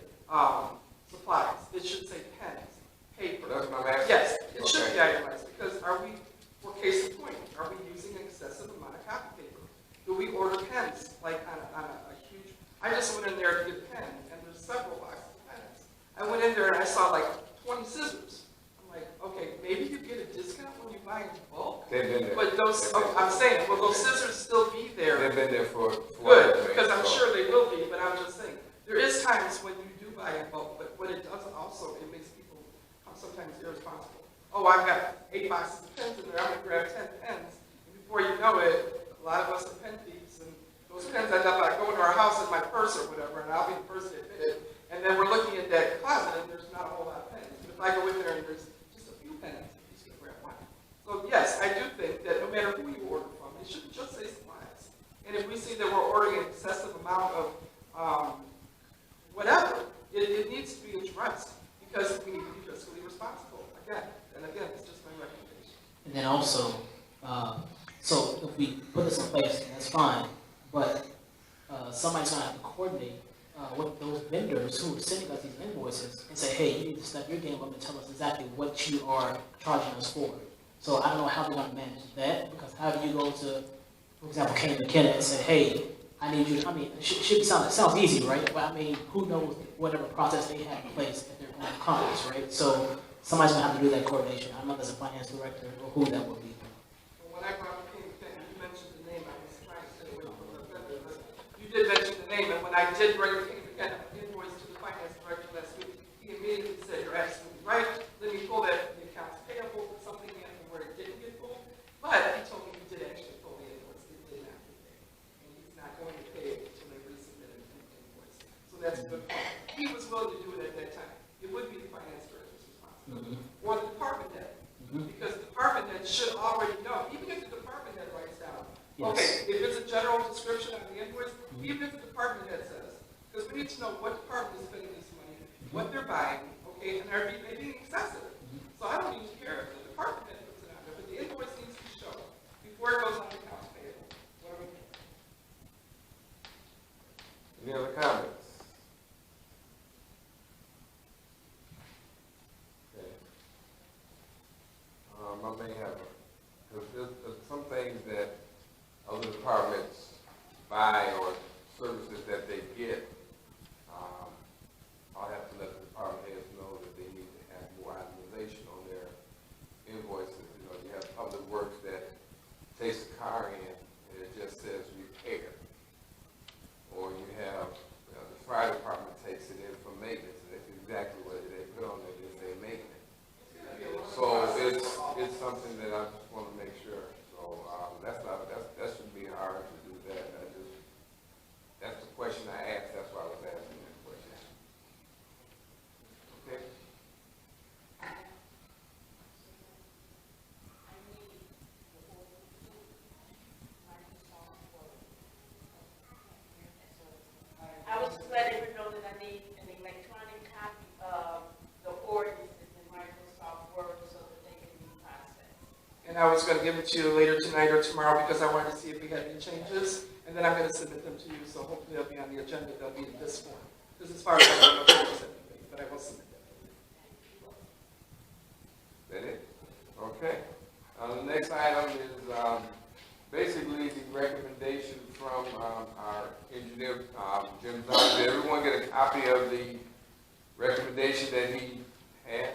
supplies, it should say pens, paper. That's what I'm asking. Yes, it should Okay. be itemized, because are we, for case in point, are we using an excessive amount of copy paper? Do we order pens, like on a huge, I just went in there to get a pen, and there's several boxes of pens. I went in there and I saw like 20 scissors. I'm like, okay, maybe you get a discount when you buy in bulk? They've been there. But those, I'm saying, will those scissors still be there? They've been there for Good, a because I'm so- sure they will be, but I'm just saying, there is times when you do buy in bulk, but what it does also, it makes people sometimes irresponsible. Oh, I've got 8 boxes of pens in there, I'm gonna grab 10 pens, and before you know it, a lot of us are pen thieves, and those pens end up like going to our house in my purse or whatever, and I'll be the first to admit it, and then we're looking at that closet, and there's not a whole lot of pens. But if I go in there and there's just a few pens, you just gonna grab one. So yes, I do think that no matter who you order from, it shouldn't just say supplies. And if we see that we're ordering an excessive amount of whatever, it needs to be addressed, because we need to be fiscally responsible. Again, it's just my recommendation. And then also, so if we put this in place, that's fine, but somebody's gonna have to coordinate with those vendors who are sending us these invoices and say, hey, you need to step your game up and tell us exactly what you are charging us for. So I don't know how they're gonna manage that, because how do you go to, for example, Kane McKenna and say, hey, I need you, I mean, it sounds easy, right? But I mean, who knows whatever process they have in place if they're going to companies, right? So somebody's gonna have to do that coordination. I don't know if there's a finance director or who that would be. When I brought up King McKenna, you mentioned the name, I was trying to stay away from the vendor, but you did mention the name, and when I did bring King McKenna invoice to the finance director last week, he immediately said, you're absolutely right, let me pull that from the accounts payable, but something happened where it didn't get pulled, but he told me he did actually pull the invoice, it did not get paid, and he's not going to pay it until they resubmit an invoice. So that's a good point. He was willing to do it at that time. It would be the finance director's responsibility, or the department head. Because the department head should already know, even if the department head writes down, okay, if it's a general description of the invoice, even if the department head says, because we need to know what department is spending this money, what they're buying, okay, and are they being excessive? So I don't even care if the department head puts it on there, but the invoice needs to be shown before it goes on the accounts payable. What are we doing? Any other comments? Okay. I may have, because there's some things that other departments buy or services that they get. I'll have to let the department heads know that they need to have more itemization on their invoices. You know, you have public works that takes a car in and it just says repair. Or you have, the fire department takes it in for maintenance, and that's exactly what they put on there, they say maintenance. So it's something that I just want to make sure. So, that shouldn't be hard to do that. That's the question I asked, that's why I was asking that question. Okay? I was just letting her know that I need an electronic copy of the ordinances in Microsoft Word so that they can be processed. And I was going to give it to you later tonight or tomorrow because I wanted to see if we had any changes, and then I'm going to submit them to you, so hopefully they'll be on the agenda, they'll be in this form. Because as far as I know, but I will submit them. That it? Okay. The next item is, basically the recommendation from, our engineer, Jim Zoll. Did everyone get a copy of the recommendation that he had?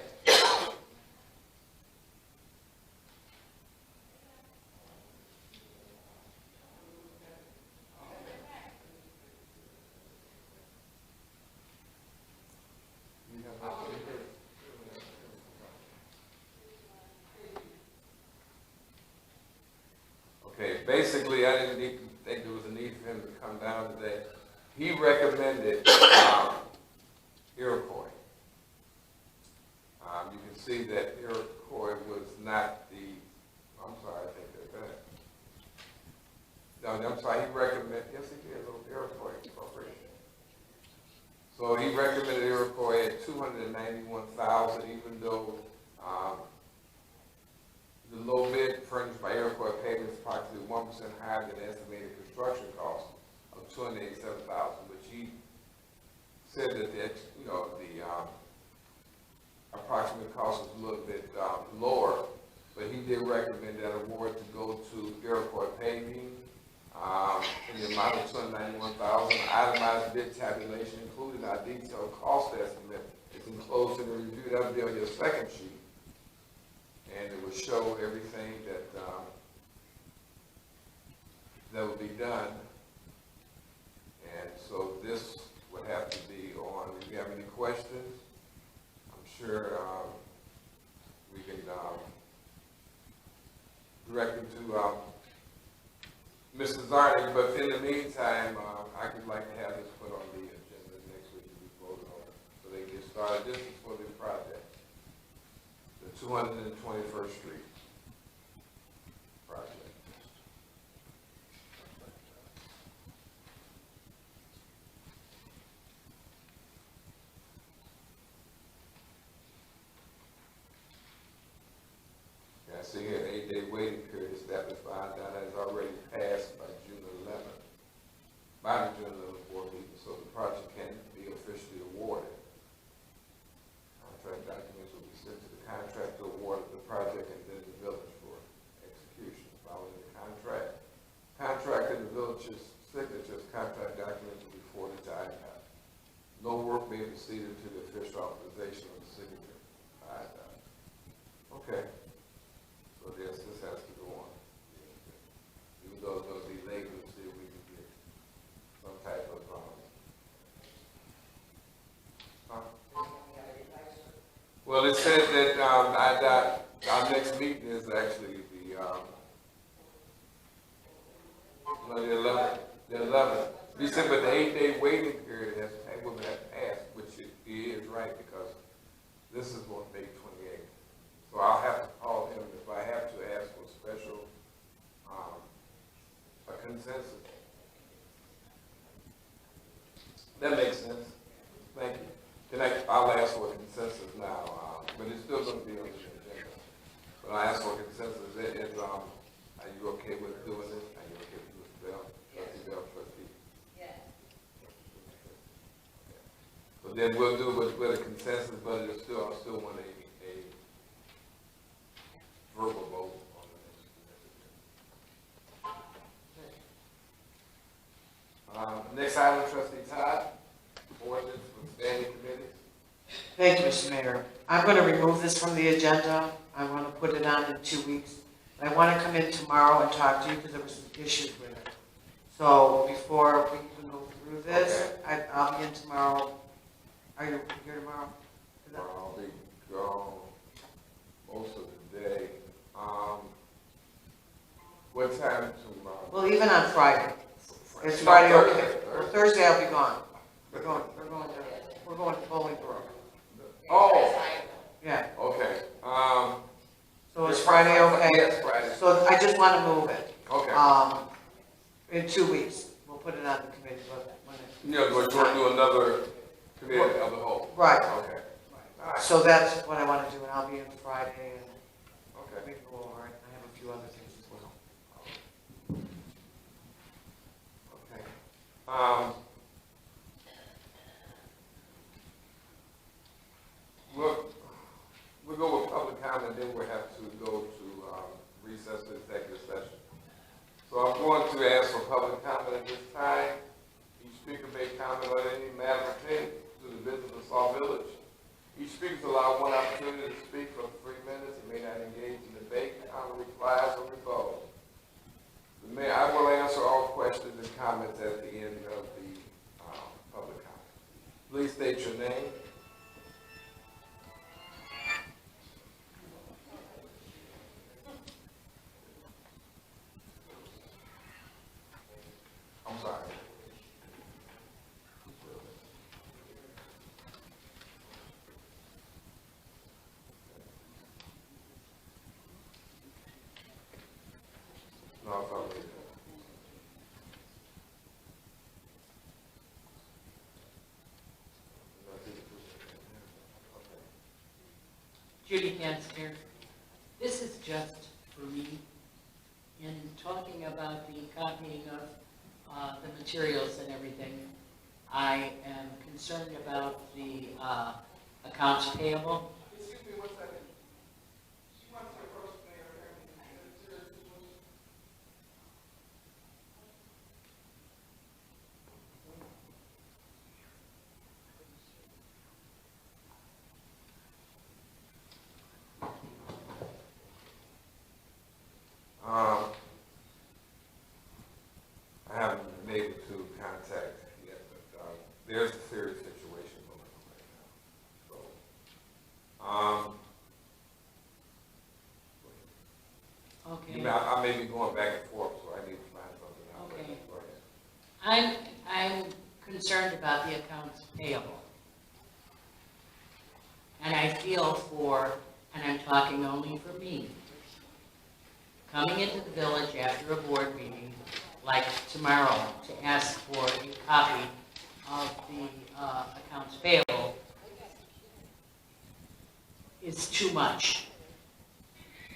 Okay, basically, I didn't think there was a need for him to come down today. He recommended, Iroquois. You can see that Iroquois was not the, I'm sorry, I think they're no, I'm sorry, he recommended, yes, he did, Iroquois Corporation. So he recommended Iroquois at $291,000, even though, the low bid furnished by Iroquois payment is approximately 1% higher than the estimated construction cost of $287,000, but he said that the approximate cost was a little bit lower, but he did recommend that award to go to Iroquois Paving in the amount of $291,000. Itemized bid tabulation, including our detailed cost estimate, is enclosed in the review. That will be on your second sheet. And it will show everything that will be done. And so this would have to be on, if you have any questions, I'm sure we can direct them to Mrs. Zarnik, but in the meantime, I would like to have this put on the agenda next week to be voted on, so they can get started. This is for the project. 221st Street project. Yeah, I see here an 8-day waiting period established by Donna has already passed by June 11th, by the June 11th board meeting, so the project can be officially awarded. Contract documents will be sent to the contractor award of the project and then the village for execution. Following the contract and the village's signatures, contract documents will be forwarded to IDOT. No work may proceed until the official authorization of the signature by IDOT. Okay. So this has to go on. Even though it's going to be late, we'll see if we can get some type of, well, it said that our next meeting is actually the 11th. The 11th. He said, but the 8-day waiting period will have passed, which it is right, because this is on May 28th. So I'll have to call him if I have to ask for special, a consensus. That makes sense. Thank you. I'll ask for a consensus now, but it's still going to be on the agenda. But I ask for a consensus. Are you okay with doing this? Are you okay with Mr. Bell? Trustee Bell, trustee? Yes. So then we'll do it with a consensus, but I still want a verbal vote on this. Next item, trustee Todd, ordinance for standing committees. Thank you, Mr. Mayor. I'm going to remove this from the agenda. I want to put it on in 2 weeks. I want to come in tomorrow and talk to you because there were some issues with it. So before we can go through this, I'll be in tomorrow. Are you here tomorrow? I'll be gone most of the day. What time tomorrow? Well, even on Friday. It's No, Friday, Thursday. okay. Well, Thursday I'll be gone. We're going to Bolingbrook. Oh, Yeah. okay. So is Friday okay? Yes, Friday. So I just want to move it. Okay. In 2 weeks. We'll put it on the committee, but when it. Yeah, we're going to do another committee of the whole. Right. Okay. All right. So that's what I want to do, and I'll be in Friday, and Okay. we can go over it. I have a few other things as well. Okay. We'll go with public comment, then we'll have to go want to ask for public comment at this time. Each speaker may comment on any matter pertaining to the business of Sauk Village. Each speaker is allowed one opportunity to speak for 3 minutes and may not engage in debate, comment, replies, or rebuttal. I will answer all questions and comments at the end of the public comment. Please state your name. I'm sorry. No, I thought we did. Judy Gansker. This is just for me. In talking about the copying of the materials and everything, I am concerned about the accounts payable. Excuse me 1 second. She wants to approach the mayor. I haven't been able to contact yet, but there's a serious situation going on right now. So, Okay. I may be going back and forth, so I need to find something out. Okay. Go ahead. I'm concerned about the accounts payable. And I feel for, and I'm talking only for me, coming into the village after a board meeting, like tomorrow, to ask for a copy of the accounts payable is too much.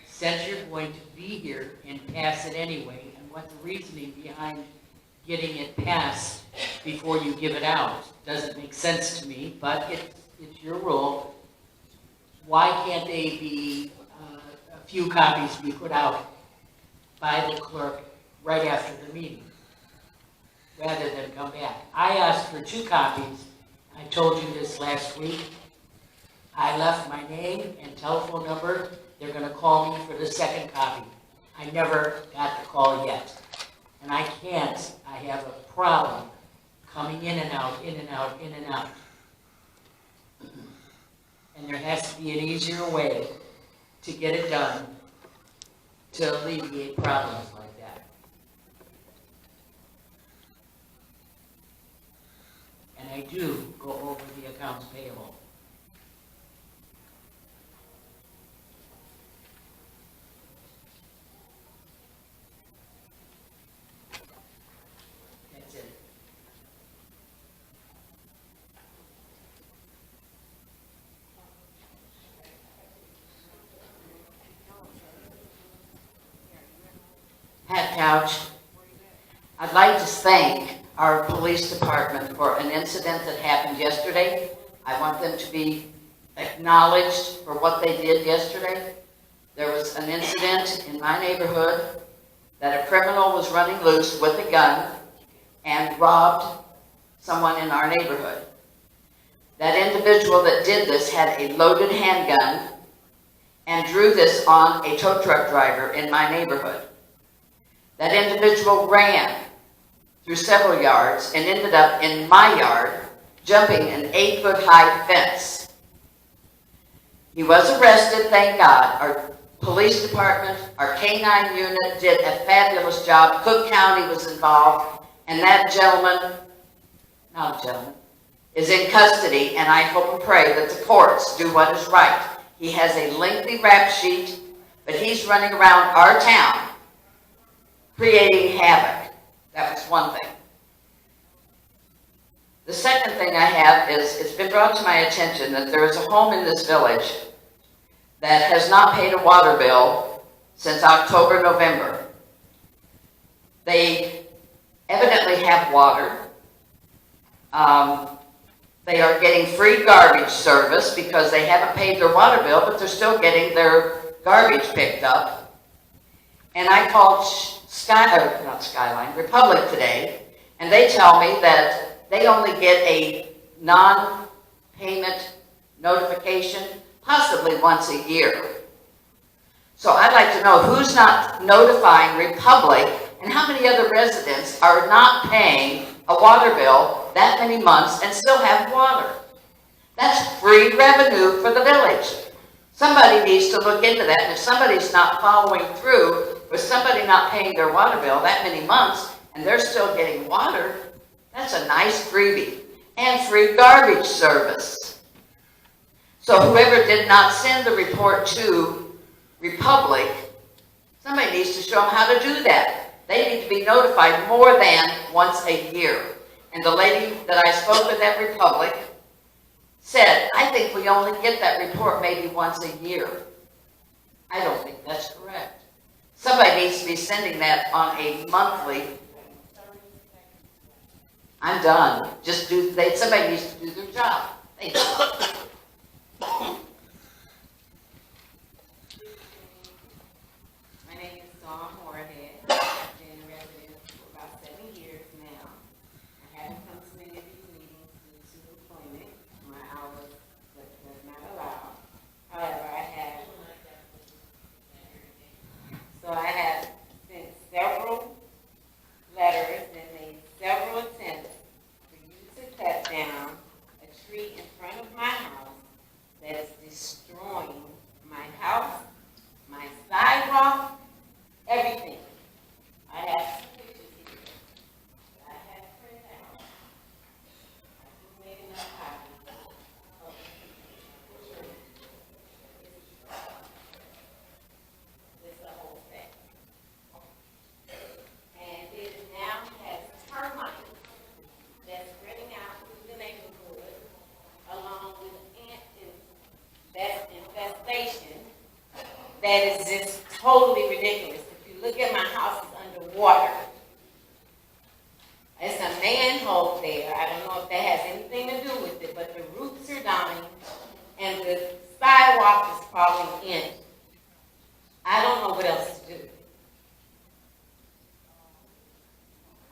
Since you're going to be here and pass it anyway, and what the reasoning behind getting it passed before you give it out doesn't make sense to me, but it's your rule. Why can't they be, a few copies be put out by the clerk right after the meeting, rather than come back? I asked for 2 copies. I told you this last week. I left my name and telephone number. They're gonna call me for the 2nd copy. I never got the call yet. And I can't, I have a problem coming in and out, in and out, in and out. And there has to be an easier way to get it done to alleviate problems like that. And I do go over the accounts payable. That's it. Pat Couch. I'd like to thank our police department for an incident that happened yesterday. I want them to be acknowledged for what they did yesterday. There was an incident in my neighborhood that a criminal was running loose with a gun and robbed someone in our neighborhood. That individual that did this had a loaded handgun and drew this on a tow truck driver in my neighborhood. That individual ran through several yards and ended up in my yard, jumping an 8-foot-high fence. He was arrested, thank God. Our police department, our K-9 unit did a fabulous job. Cook County was involved, and that gentleman, not a gentleman, is in custody, and I hope and pray that the courts do what is right. He has a lengthy rap sheet, but he's running around our town creating havoc. That was one thing. The second thing I have is, it's been brought to my attention that there is a home in this village that has not paid a water bill since October, November. They evidently have water. They are getting free garbage service because they haven't paid their water bill, but they're still getting their garbage picked up. And I called Republic today, and they tell me that they only get a non-payment notification possibly once a year. So I'd like to know who's not notifying Republic and how many other residents are not paying a water bill that many months and still have water. That's free revenue for the village. Somebody needs to look into that, and if somebody's not following through with somebody not paying their water bill that many months and they're still getting water, that's a nice freebie. And free garbage service. So whoever did not send the report to Republic, somebody needs to show them how to do that. They need to be notified more than once a year. And the lady that I spoke with at Republic said, I think we only get that report maybe once a year. I don't think that's correct. Somebody needs to be sending that on a monthly. I'm done. Somebody needs to do their job. Thank you. My name is Dawn Moorhead. I've been a resident for about 7 years now. I haven't come to many of these meetings due to employment. My hours was not allowed. However, I have sent several letters and made several attempts for you to cut down a tree in front of my house that is destroying my house, my sidewalk, everything. I have some pictures here that I have printed out. I just made enough copies of it's the whole thing. And it now has termites that's spreading out through the neighborhood along with infestation that is just totally ridiculous. If you look at my house, it's underwater. It's a manhole there. I don't know if that has anything to do with it, but the roofs are dying and the sidewalk is falling in. I don't know what else to do.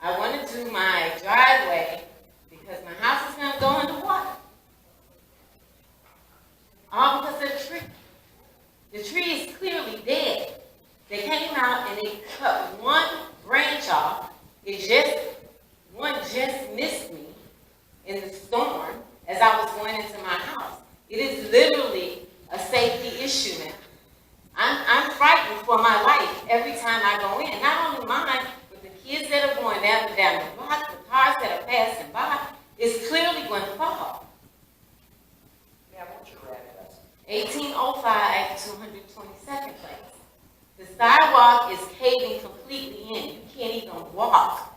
I want to do my driveway because my house is going to go underwater. All because of the tree. The tree is clearly dead. They came out and they cut one branch off. One just missed me in the storm as I was going into my house. It is literally a safety issue now. I'm frightened for my life every time I go in. Not only mine, but the kids that are going down the block, the cars that are passing by, is clearly going to fall. 1805 to 122nd place. The sidewalk is caving completely in. You can't even walk.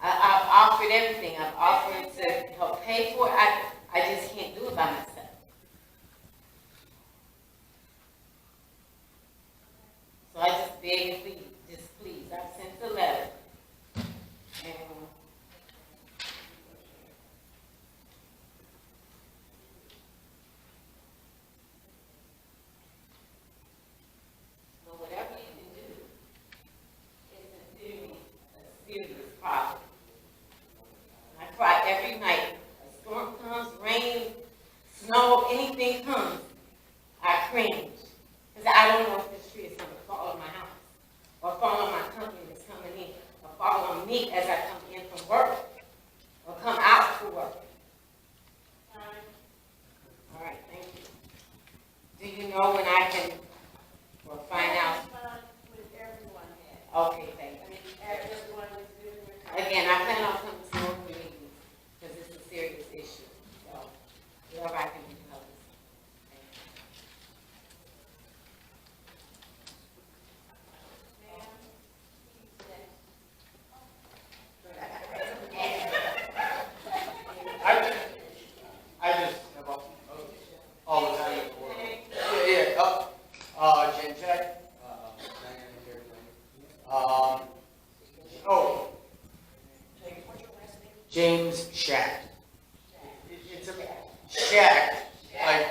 I've offered everything. I've offered to help pay for it. I just can't do it by myself. So I just beg and plead, just please. I've sent the letter. And so whatever you can do is consider me a serious problem. I cry every night. A storm comes, rain, snow, anything comes, I cringe. Because I don't know if this tree is going to fall on my house, or fall on my company that's coming in, or fall on me as I come in from work, or come out for work. All right, thank you. Do you know when I can, or find out? Okay, thank you. Again, I plan on coming to more meetings because it's a serious issue. So, whatever I can do to help us. I just have all the time in the world. Jen Check. James Shack. It's a shack, like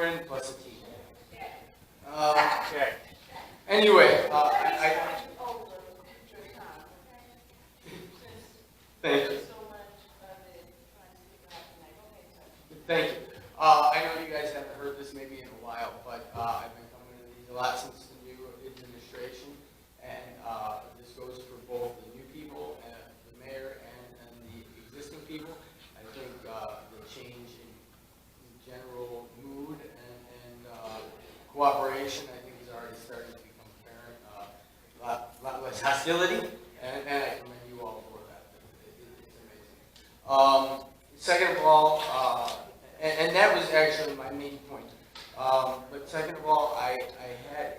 children plus a teen. Okay. Anyway, thank you. Thank you. I know you guys haven't heard this maybe in a while, but I've been coming to these a lot since the new administration, and this goes for both the new people, the mayor, and the existing people. I think the change in general mood and cooperation, I think, is already starting to become apparent. A lot less hostility, and I commend you all for that. It's amazing. Second of all, and that was actually my main point. But second of all, I had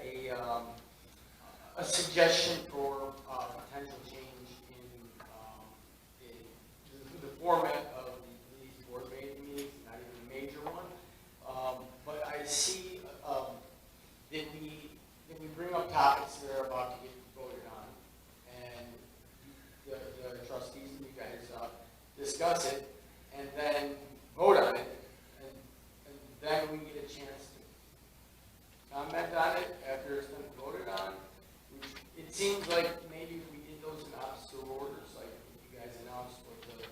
a suggestion for potential change in the format of these board meetings, not even a major one. But I see that we bring up topics that are about to get voted on, and the trustees and you guys discuss it, and then vote on it, and then we get a chance to comment on it after it's been voted on. It seems like maybe if we did those in opposite orders, like you guys announced what the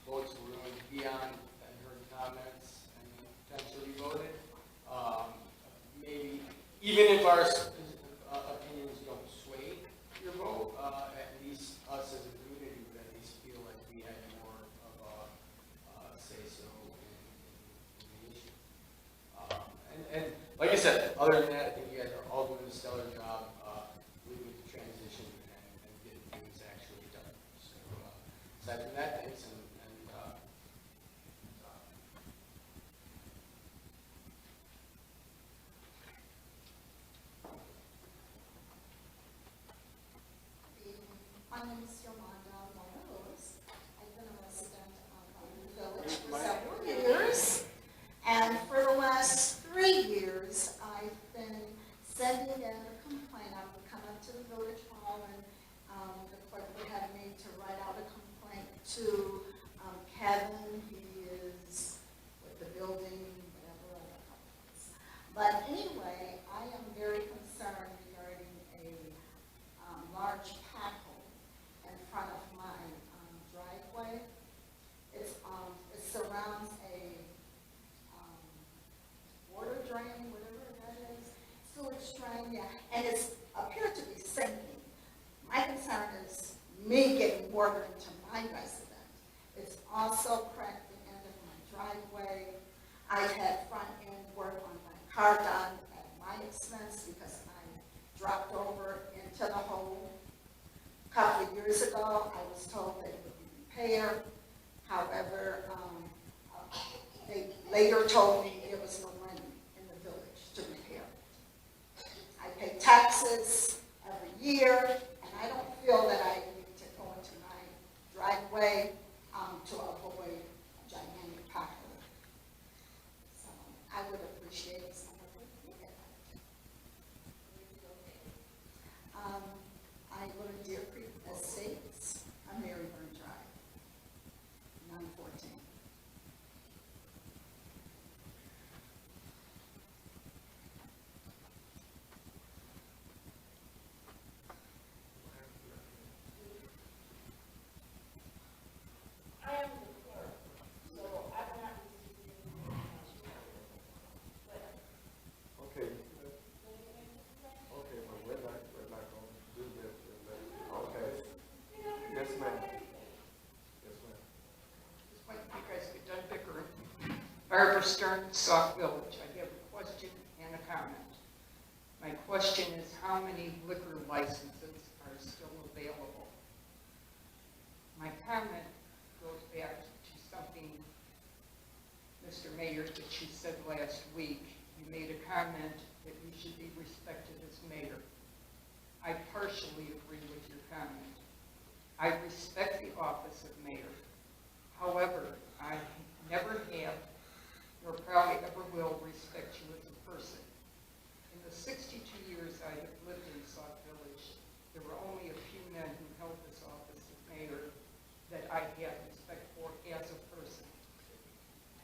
votes were going to be on, and heard comments, and then potentially voted, maybe even if our opinions don't sway your vote, at least us as a community would at least feel like we had more of a say-so in the issue. And like I said, other than that, I think you guys are all doing a stellar job with the transition and getting things actually done. So aside from that, thanks, and My name is Yolanda Morelos. I've been a resident of the village for several years. And for the last 3 years, I've been sending in a complaint. I would come up to the village hall and the clerk would have me to write out a complaint to Kevin. He is with the building, whatever other companies. But anyway, I am very concerned regarding a large pothole in front of my driveway. It surrounds a water drain, whatever that is, sewage drain, yeah, and it's appeared to be sinking. My concern is me getting water into my residence. It's also cracked the end of my driveway. I had front end work on my car done at my expense because I dropped over into the hole. A couple of years ago, I was told that it would be repaired. However, they later told me there was no money in the village to repair it. I pay taxes every year, and I don't feel that I need to go into my driveway to avoid a gigantic pothole. So I would appreciate someone to look at that. I live in Deer Creek Estates, on Maryburn Drive, 914. I am the clerk, so I've not received any but Okay. Okay, well, we're not going to do this. Okay. Yes, ma'am. Yes, ma'am. Just when you guys get done bickering. Barbara Stern, Sauk Village. I have a question and a comment. My question is, how many liquor licenses are still available? My comment goes back to something, Mr. Mayor, that you said last week. You made a comment that you should be respected as mayor. I partially agree with your comment. I respect the office of mayor. However, I never have, nor probably ever will, respect you as a person. In the 62 years I have lived in Sauk Village, there were only a few men who held this office of mayor that I had respect for as a person.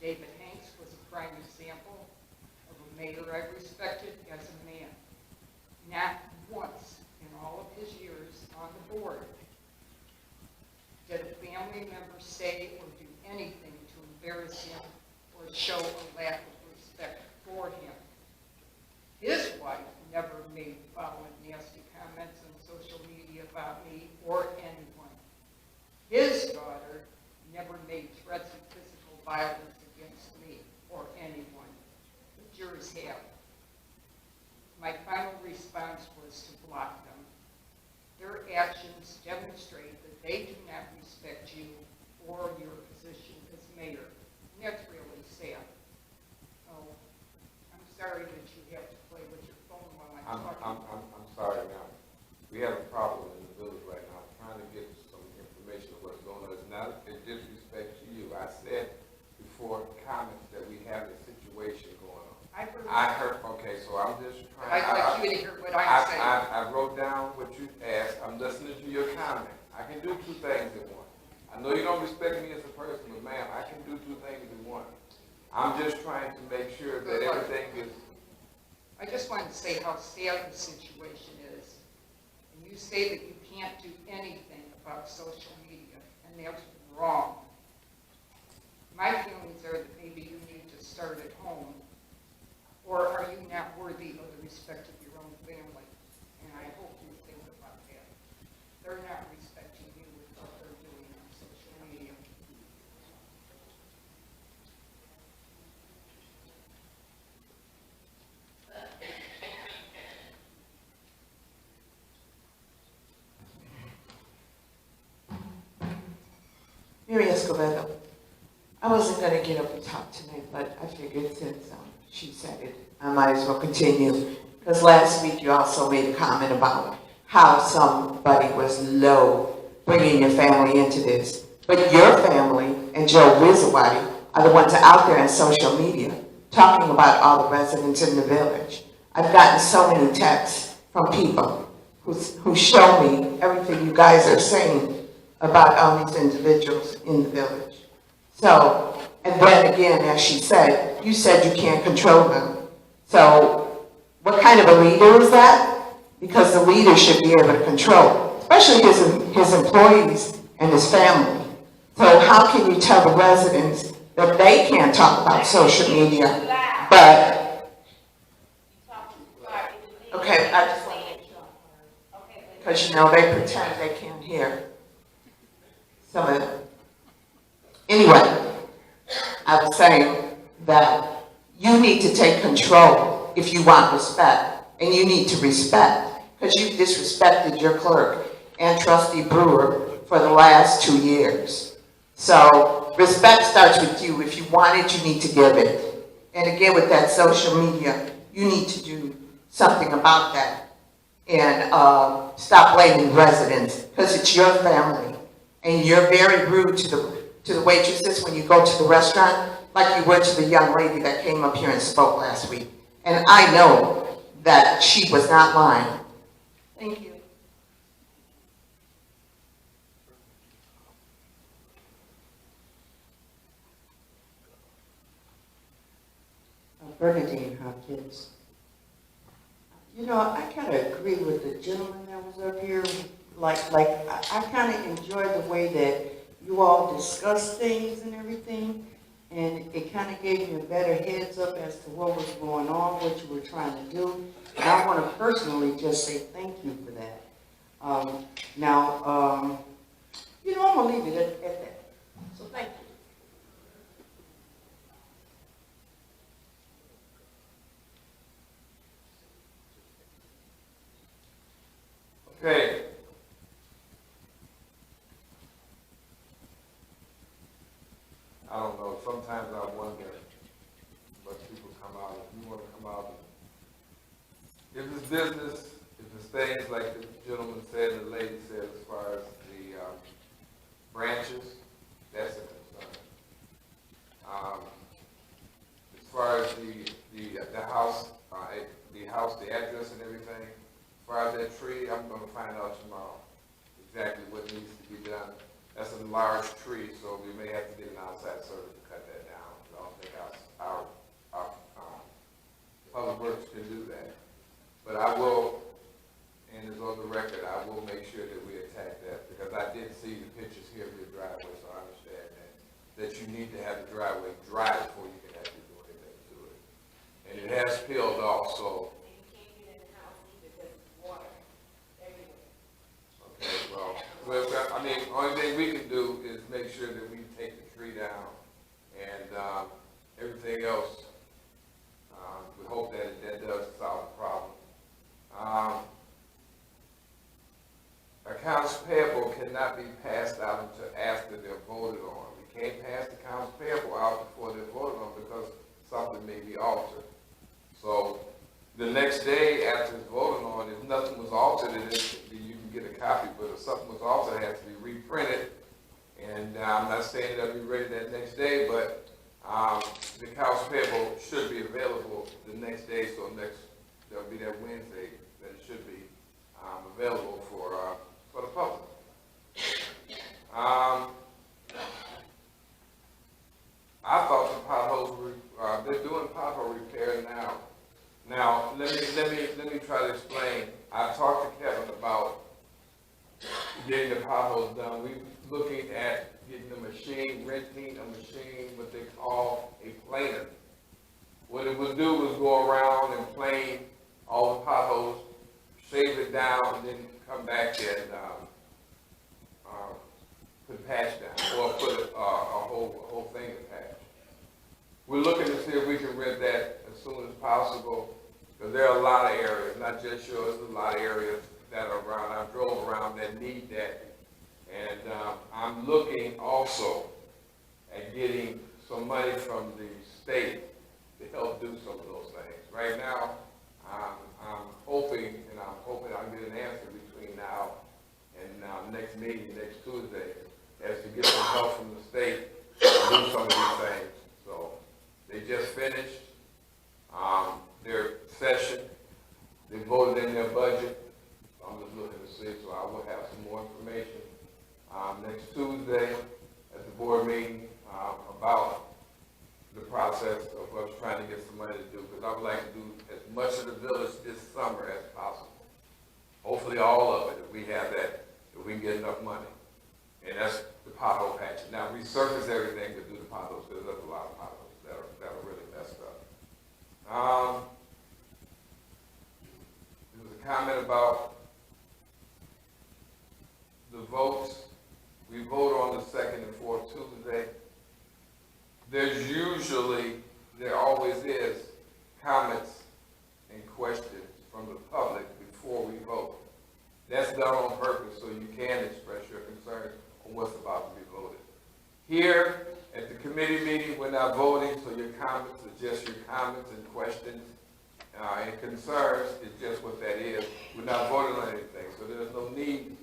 David Hanks was a prime example of a mayor I respected as a man. Not once in all of his years on the board did a family member say or do anything to embarrass him or show a lack of respect for him. His wife never made foul and nasty comments on social media about me or anyone. His daughter never made threats of physical violence against me or anyone. The jurors have. My final response was to block them. Their actions demonstrate that they do not respect you or your position as mayor. And that's really sad. So, I'm sorry that you have to play with your phone while I'm talking. I'm sorry now. We have a problem in the village right now. I'm trying to get some information of what's going on. It's not a disrespect to you. I said before comments that we have a situation going on. I heard, okay, so I'm just trying. I'd like you to hear what I'm saying. I wrote down what you asked. I'm listening to your comment. I can do two things at once. I know you don't respect me as a person, but ma'am, I can do two things at once. I'm just trying to make sure that everything is. I just wanted to say how sad the situation is. And you say that you can't do anything about social media, and that's wrong. My feelings are that maybe you need to start at home. Or are you not worthy of the respect of your own family? And I hope you think about that. They're not respecting you with what they're doing on social media. Mary Escobedo. I wasn't going to get up and talk tonight, but I figured since she said it, I might as well continue. Because last week you also made a comment about how somebody was low bringing your family into this. But your family and Joe Wizawati are the ones out there on social media talking about all the residents in the village. I've gotten so many texts from people who show me everything you guys are saying about all these individuals in the village. So, and then again, as she said, you said you can't control them. So, what kind of a leader is that? Because the leader should be able to control, especially his employees and his family. So how can you tell the residents that they can't talk about social media, but, okay, I just want to make sure. Because, you know, they pretend they can't hear some of them. Anyway, I was saying that you need to take control if you want respect, and you need to respect, because you disrespected your clerk and Trustee Brewer for the last 2 years. So respect starts with you. If you want it, you need to give it. And again, with that social media, you need to do something about that and stop blaming residents, because it's your family, and you're very rude to the waitresses when you go to the restaurant, like you were to the young lady that came up here and spoke last week. And I know that she was not lying. Thank you. Bernadine Hopkins. You know, I kind of agree with the gentleman that was up here. I kind of enjoyed the way that you all discussed things and everything, and it kind of gave me a better heads up as to what was going on, what you were trying to do. And I want to personally just say thank you for that. You know, I'm going to leave it at that. So thank you. Okay. I don't know, sometimes I wonder what people come out, if you want to come out, if it's business, if it's things like the gentleman said, and the lady said, as far as the branches, that's a concern. As far as the house, the address and everything, as far as that tree, I'm going to find out tomorrow exactly what needs to be done. That's a large tree, so we may have to get an outside survey to cut that down. I don't think our Public Works can do that. But I will, and it's on the record, I will make sure that we attack that, because I did see the pictures here of your driveway, so I understand that you need to have the driveway dry before you can actually do anything to it. And it has peeled off, so. Okay, well, I mean, only thing we can do is make sure that we take the tree down, and everything else, we hope that that does solve the problem. Accounts payable cannot be passed out until after they're voted on. We can't pass the accounts payable out before they're voted on because something may be altered. So the next day after it's voted on, if nothing was altered, you can get a copy, but if something was altered, it has to be reprinted. And I'm not saying it'll be ready that next day, but the accounts payable should be available the next day, so that'll be that Wednesday that it should be available for the public. I thought the potholes were, they're doing pothole repair now. Now, let me try to explain. I talked to Kevin about getting the potholes done. We're looking at getting a machine, renting a machine, what they call a planer. What it would do was go around and plane all the potholes, shave it down, and then come back and put patch down, or put a whole thing in patch. We're looking to see if we can rent that as soon as possible, because there are a lot of areas, not just yours, there's a lot of areas that are around. I drove around that need that. And I'm looking also at getting some money from the state to help do some of those things. Right now, I'm hoping I'll get an answer between now and next meeting, next Tuesday, as to get some help from the state to do some of these things. So they just finished their session. They voted in their budget. I'm just looking to see, so I will have some more information next Tuesday at the board meeting about the process of us trying to get some money to do, because I would like to do as much of the village this summer as possible. Hopefully all of it, if we have that, if we can get enough money. And that's the pothole patching. Now, resurface everything to do the potholes, because there's a lot of potholes that are really messed up. There was a comment about the votes. We vote on the second and fourth Tuesday. There always is comments and questions from the public before we vote. That's done on purpose so you can express your concerns on what's about to be voted. Here at the committee meeting, we're not voting, so your comments are just your comments and questions and concerns is just what that is. We're not voting on anything, so there's no need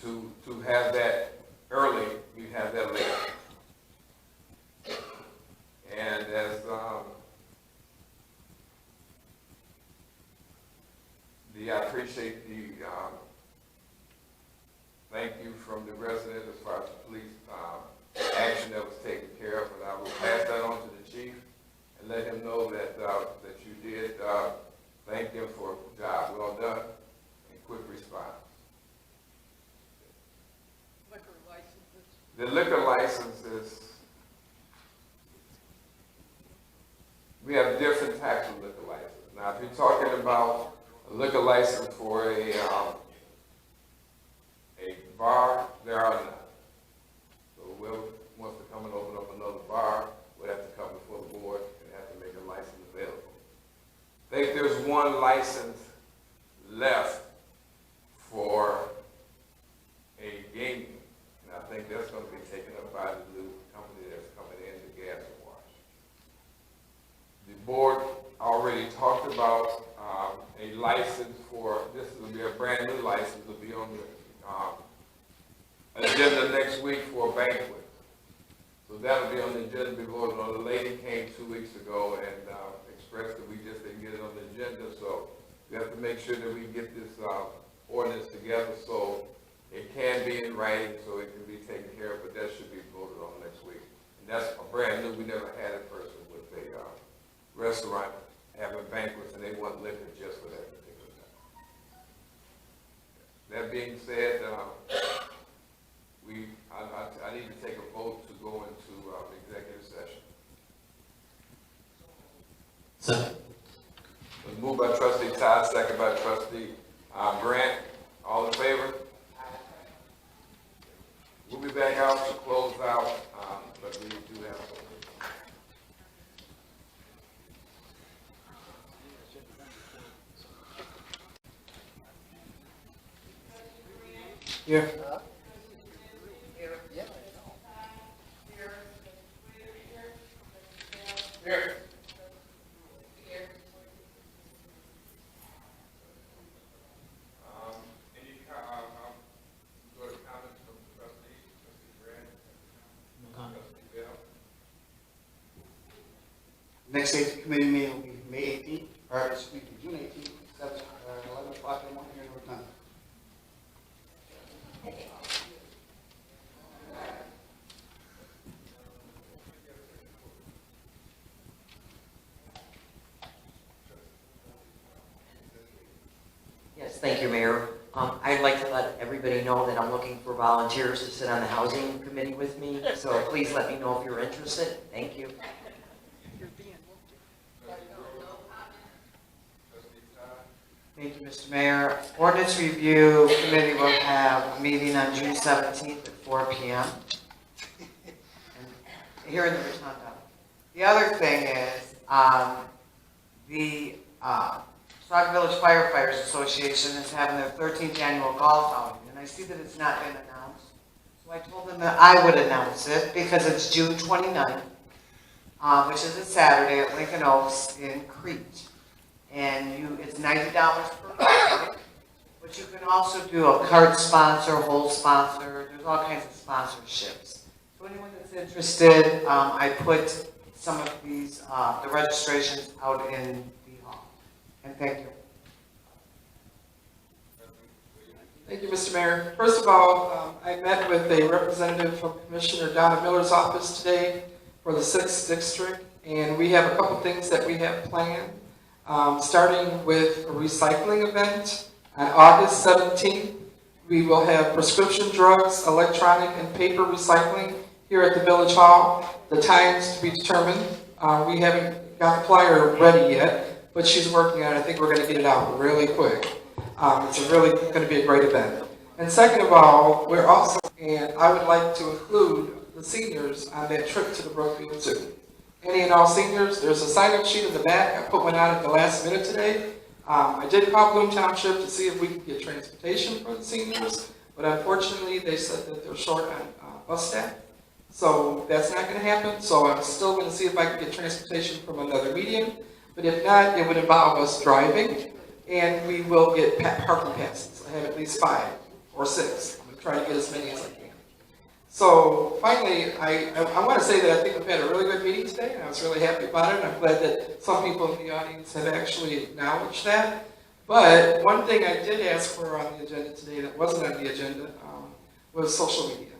to have that early. We have that later. And as I appreciate the thank you from the resident as far as the police action that was taken care of, and I will pass that on to the chief and let him know that that you did thank them for a job well done and quick response. Liquor licenses. The liquor licenses, we have different types of liquor licenses. Now, if you're talking about a liquor license for a bar, there are none. So whoever wants to come and open up another bar would have to come before the board and have to make a license available. I think there's one license left for a gaming, and I think that's going to be taken up by the new company that's coming in, the Gas and Wash. The board already talked about a license for, this will be a brand new license, will be on the agenda next week for a banquet. So that'll be on the agenda before. The lady came 2 weeks ago and expressed that we just didn't get it on the agenda, so we have to make sure that we get this ordinance together so it can be in writing, so it can be taken care of, but that should be voted on next week. And that's a brand new, we never had a person with a restaurant having banquets and they want liquor just for that particular time. That being said, I need to take a vote to go into executive session. Second. Moved by trustee Todd, second by trustee Grant. All in favor? We'll be back out to close out, but we do have. Here. Here. Next safety committee meeting will be May 18th, or excuse me, June 18th, 11 o'clock in the morning here in North. Yes, thank you, Mayor. I'd like to let everybody know that I'm looking for volunteers to sit on the housing committee with me, so please let me know if you're interested. Thank you. Thank you, Mr. Mayor. Ordinance Review Committee will have a meeting on June 17th at 4 p.m. here in the Rotunda. The other thing is, the Sauk Village Firefighters Association is having their 13th annual golf outing, and I see that it's not been announced. So I told them that I would announce it because it's June 29th, which is a Saturday at Lincoln Oaks in Crete. And it's $90 per card, but you can also do a cart sponsor, whole sponsor. There's all kinds of sponsorships. So anyone that's interested, I put some of these, the registrations out in the hall. And thank you. Thank you, Mr. Mayor. First of all, I met with a representative from Commissioner Donna Miller's office today for the 6th District, and we have a couple things that we have planned. Starting with a recycling event on August 17th. We will have prescription drugs, electronic and paper recycling here at the Village Hall. The times to be determined. We haven't got the flyer ready yet, but she's working on it. I think we're going to get it out really quick. It's really going to be a great event. And second of all, we're also, and I would like to include the seniors on that trip to the Brookfield Zoo. Any and all seniors, there's a sign-up sheet in the back. I put one out at the last minute today. I did call Bloom Township to see if we could get transportation for the seniors, but unfortunately, they said that they're short on bus staff. So that's not going to happen. So I'm still going to see if I can get transportation from another medium. But if not, it would involve us driving, and we will get parking passes. I have at least 5 or 6. I'm going to try to get as many as I can. So finally, I want to say that I think we've had a really good meeting today, and I was really happy about it, and I'm glad that some people in the audience have actually acknowledged that. But one thing I did ask for on the agenda today that wasn't on the agenda was social media.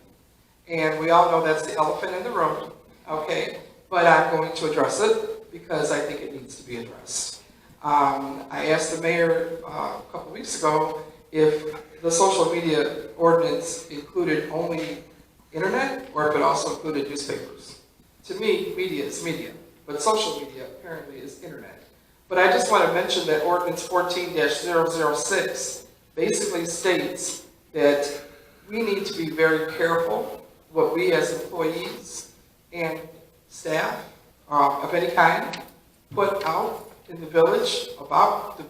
And we all know that's the elephant in the room, okay? But I'm going to address it because I think it needs to be addressed. I asked the mayor a couple weeks ago if the social media ordinance included only internet, or if it also included newspapers. To me, media is media, but social media apparently is internet. But I just want to mention that Ordinance 14-006 basically states that we need to be very careful what we as employees and staff of any kind put out in the village, about the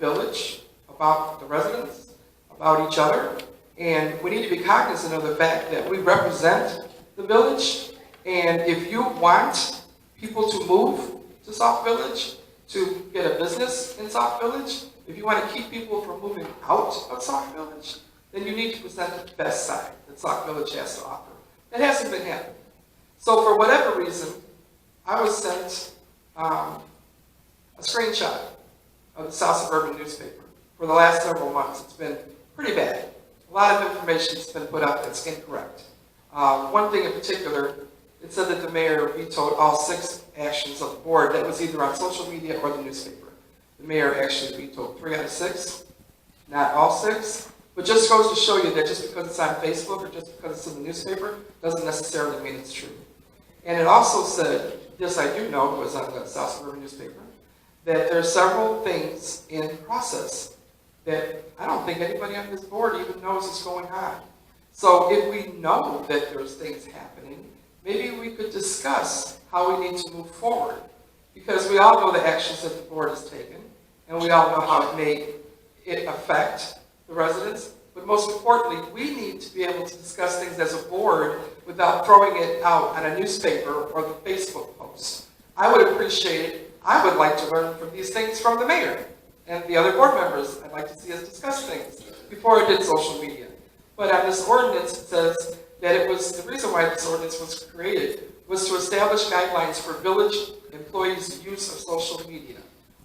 residents, about each other. And we need to be cognizant of the fact that we represent the village. And if you want people to move to Sauk Village, to get a business in Sauk Village, if you want to keep people from moving out of Sauk Village, then you need to present the best side that Sauk Village has to offer. That hasn't been happening. So for whatever reason, I was sent a screenshot of the South Suburban newspaper. For the last several months, it's been pretty bad. A lot of information has been put up that's incorrect. One thing in particular, it said that the mayor vetoed all 6 actions of the board that was either on social media or the newspaper. the mayor actually vetoed 3 out of 6, not all 6. But just goes to show you that just because it's on Facebook or just because it's in the newspaper doesn't necessarily mean it's true. And it also said, this I do know, it was on the South Suburban newspaper, that there are several things in process that I don't think anybody on this board even knows is going on. So if we know that there's things happening, maybe we could discuss how we need to move forward. Because we all know the actions that the board has taken, and we all know how it may affect the residents. But most importantly, we need to be able to discuss things as a board without throwing it out on a newspaper or the Facebook post. I would appreciate it. I would like to learn from these things from the mayor and the other board members. I'd like to see us discuss things before I did social media. But on this ordinance, it says that it was, the reason why this ordinance was created was to establish guidelines for village employees' use of social media.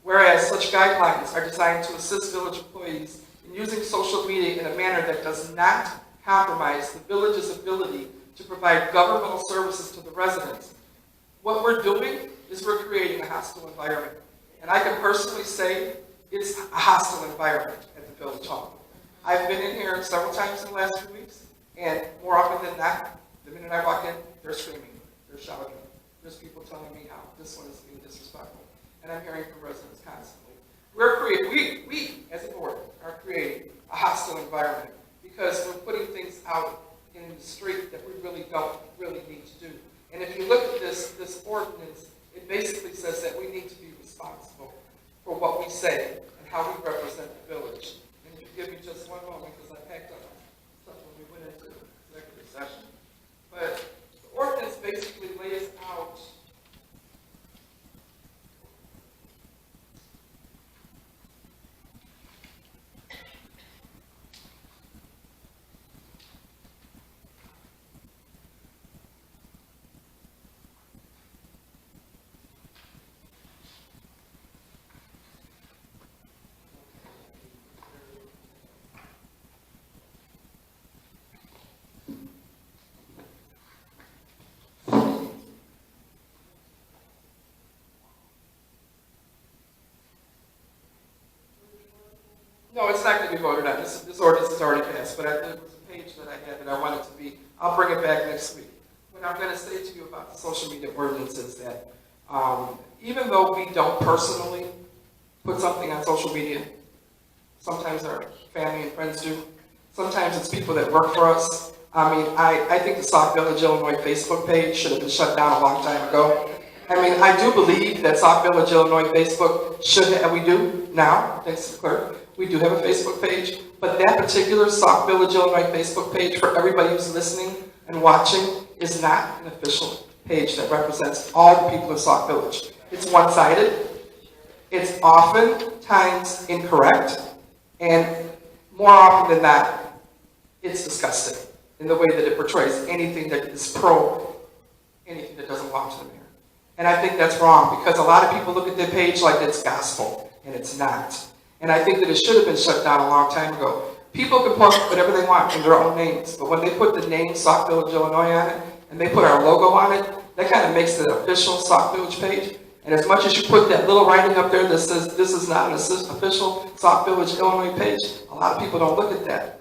Whereas such guidelines are designed to assist village employees in using social media in a manner that does not compromise the village's ability to provide governmental services to the residents. What we're doing is we're creating a hostile environment. And I can personally say it's a hostile environment at the village hall. I've been in here several times in the last few weeks, and more often than not, the minute I walk in, they're screaming, they're shouting. There's people telling me how this one is being disrespectful. And I'm hearing from residents constantly. We as a board are creating a hostile environment because we're putting things out in the street that we really don't need to do. And if you look at this ordinance, it basically says that we need to be responsible for what we say and how we represent the village. And if you give me just one moment, because I packed up stuff when we went into executive session. But the ordinance basically lays out no, it's not going to be voted on. This ordinance is already passed, but there was a page that I had that I wanted to be. I'll bring it back next week. What I'm going to say to you about the social media ordinance is that even though we don't personally put something on social media, sometimes our family and friends do. Sometimes it's people that work for us. I mean, I think the Sauk Village, Illinois Facebook page should have been shut down a long time ago. I mean, I do believe that Sauk Village, Illinois Facebook should have, we do now, thanks to the clerk, we do have a Facebook page, but that particular Sauk Village, Illinois Facebook page for everybody who's listening and watching is not an official page that represents all the people of Sauk Village. It's one-sided, it's oftentimes incorrect, and more often than not, it's disgusting in the way that it portrays anything that is anything that doesn't belong to the mayor. And I think that's wrong, because a lot of people look at their page like it's gospel, and it's not. And I think that it should have been shut down a long time ago. People can post whatever they want in their own names, but when they put the name Sauk Village, Illinois on it, and they put our logo on it, that kind of makes it an official Sauk Village page. And as much as you put that little writing up there that says this is not an official Sauk Village, Illinois page, a lot of people don't look at that.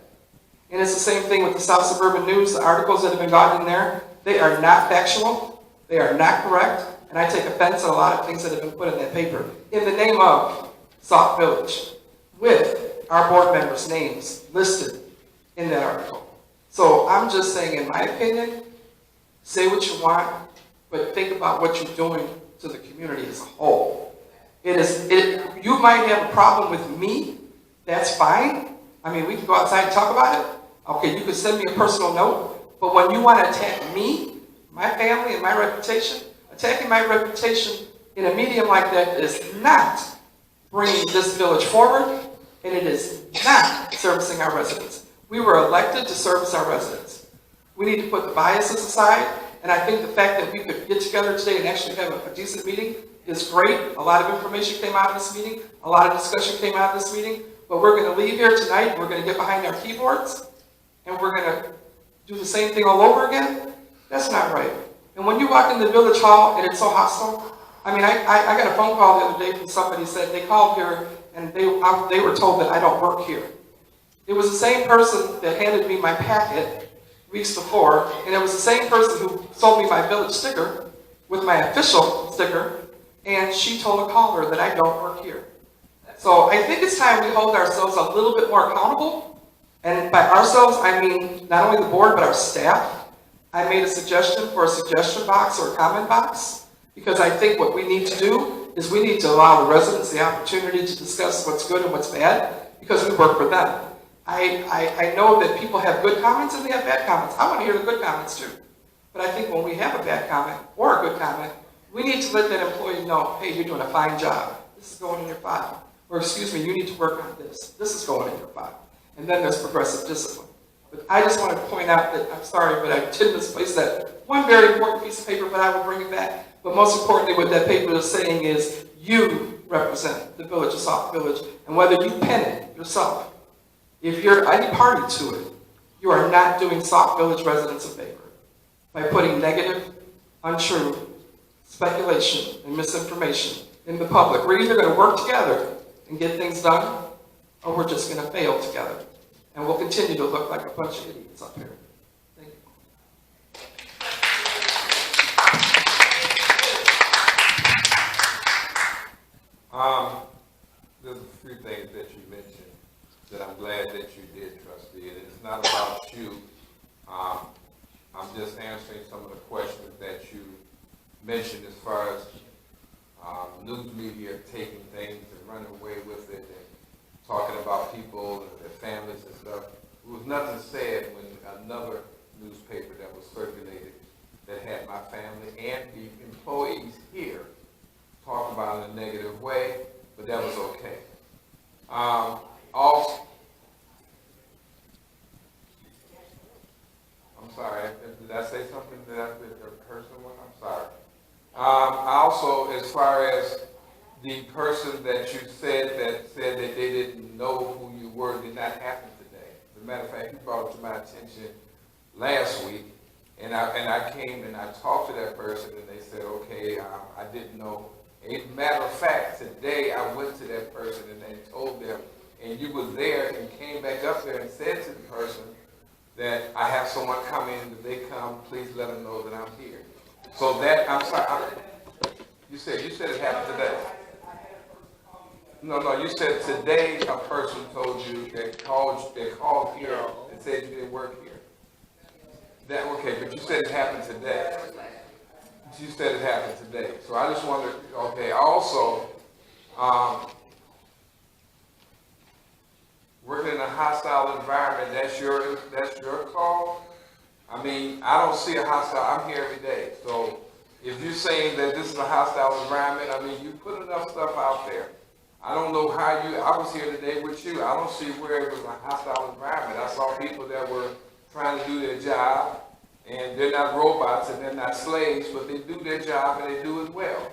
And it's the same thing with the South Suburban News. The articles that have been gotten in there, they are not factual, they are not correct, and I take offense at a lot of things that have been put in that paper in the name of Sauk Village, with our board members' names listed in that article. So I'm just saying, in my opinion, say what you want, but think about what you're doing to the community as a whole. You might have a problem with me, that's fine. I mean, we can go outside and talk about it. Okay, you can send me a personal note, but when you want to attack me, my family, and my reputation, attacking my reputation in a medium like that is not bringing this village forward, and it is not servicing our residents. We were elected to service our residents. We need to put the biases aside, and I think the fact that we could get together today and actually have a decent meeting is great. A lot of information came out of this meeting, a lot of discussion came out of this meeting, but we're going to leave here tonight, we're going to get behind our keyboards, and we're going to do the same thing all over again. That's not right. And when you walk in the village hall and it's so hostile, I mean, I got a phone call the other day from somebody said they called here and they were told that I don't work here. It was the same person that handed me my packet weeks before, and it was the same person who sold me my village sticker with my official sticker, and she told a caller that I don't work here. So I think it's time we hold ourselves a little bit more accountable, and by ourselves, I mean not only the board, but our staff. I made a suggestion for a suggestion box or a comment box, because I think what we need to do is we need to allow the residents the opportunity to discuss what's good and what's bad, because we work for them. I know that people have good comments and they have bad comments. I want to hear the good comments too. But I think when we have a bad comment or a good comment, we need to let that employee know, hey, you're doing a fine job. This is going in your file. Or excuse me, you need to work on this. This is going in your file. And then there's progressive discipline. But I just want to point out that, I'm sorry, but I did misplace that one very important piece of paper, but I will bring it back. But most importantly, what that paper is saying is, you represent the village of Sauk Village, and whether you pen it yourself, if you're any party to it, you are not doing Sauk Village residents a favor by putting negative, untrue speculation and misinformation in the public. We're either going to work together and get things done, or we're just going to fail together. And we'll continue to look like a bunch of idiots up here. Thank you. There's a few things that you mentioned that I'm glad that you did, trustee, and it's not about you. I'm just answering some of the questions that you mentioned as far as news media taking things and running away with it and talking about people and their families and stuff. There was nothing said when another newspaper that was circulated that had my family and the employees here talk about it in a negative way, but that was okay. Also, I'm sorry, did I say something that I did a personal one? I'm sorry. Also, as far as the person that you said that they didn't know who you were, did not happen today. As a matter of fact, you brought it to my attention last week, and I came and I talked to that person, and they said, okay, I didn't know. As a matter of fact, today I went to that person and they told them, and you were there and came back up there and said to the person that I have someone coming, if they come, please let them know that I'm here. So that, I'm sorry, you said it happened today. No, you said today a person told you that called here and said you didn't work here. That, okay, but you said it happened today. You said it happened today. So I just wondered, okay, also, working in a hostile environment, that's your call? I mean, I don't see a hostile, I'm here every day. So if you're saying that this is a hostile environment, I mean, you put enough stuff out there. I don't know how I was here today with you. I don't see where it was a hostile environment. I saw people that were trying to do their job, and they're not robots and they're not slaves, but they do their job and they do it well.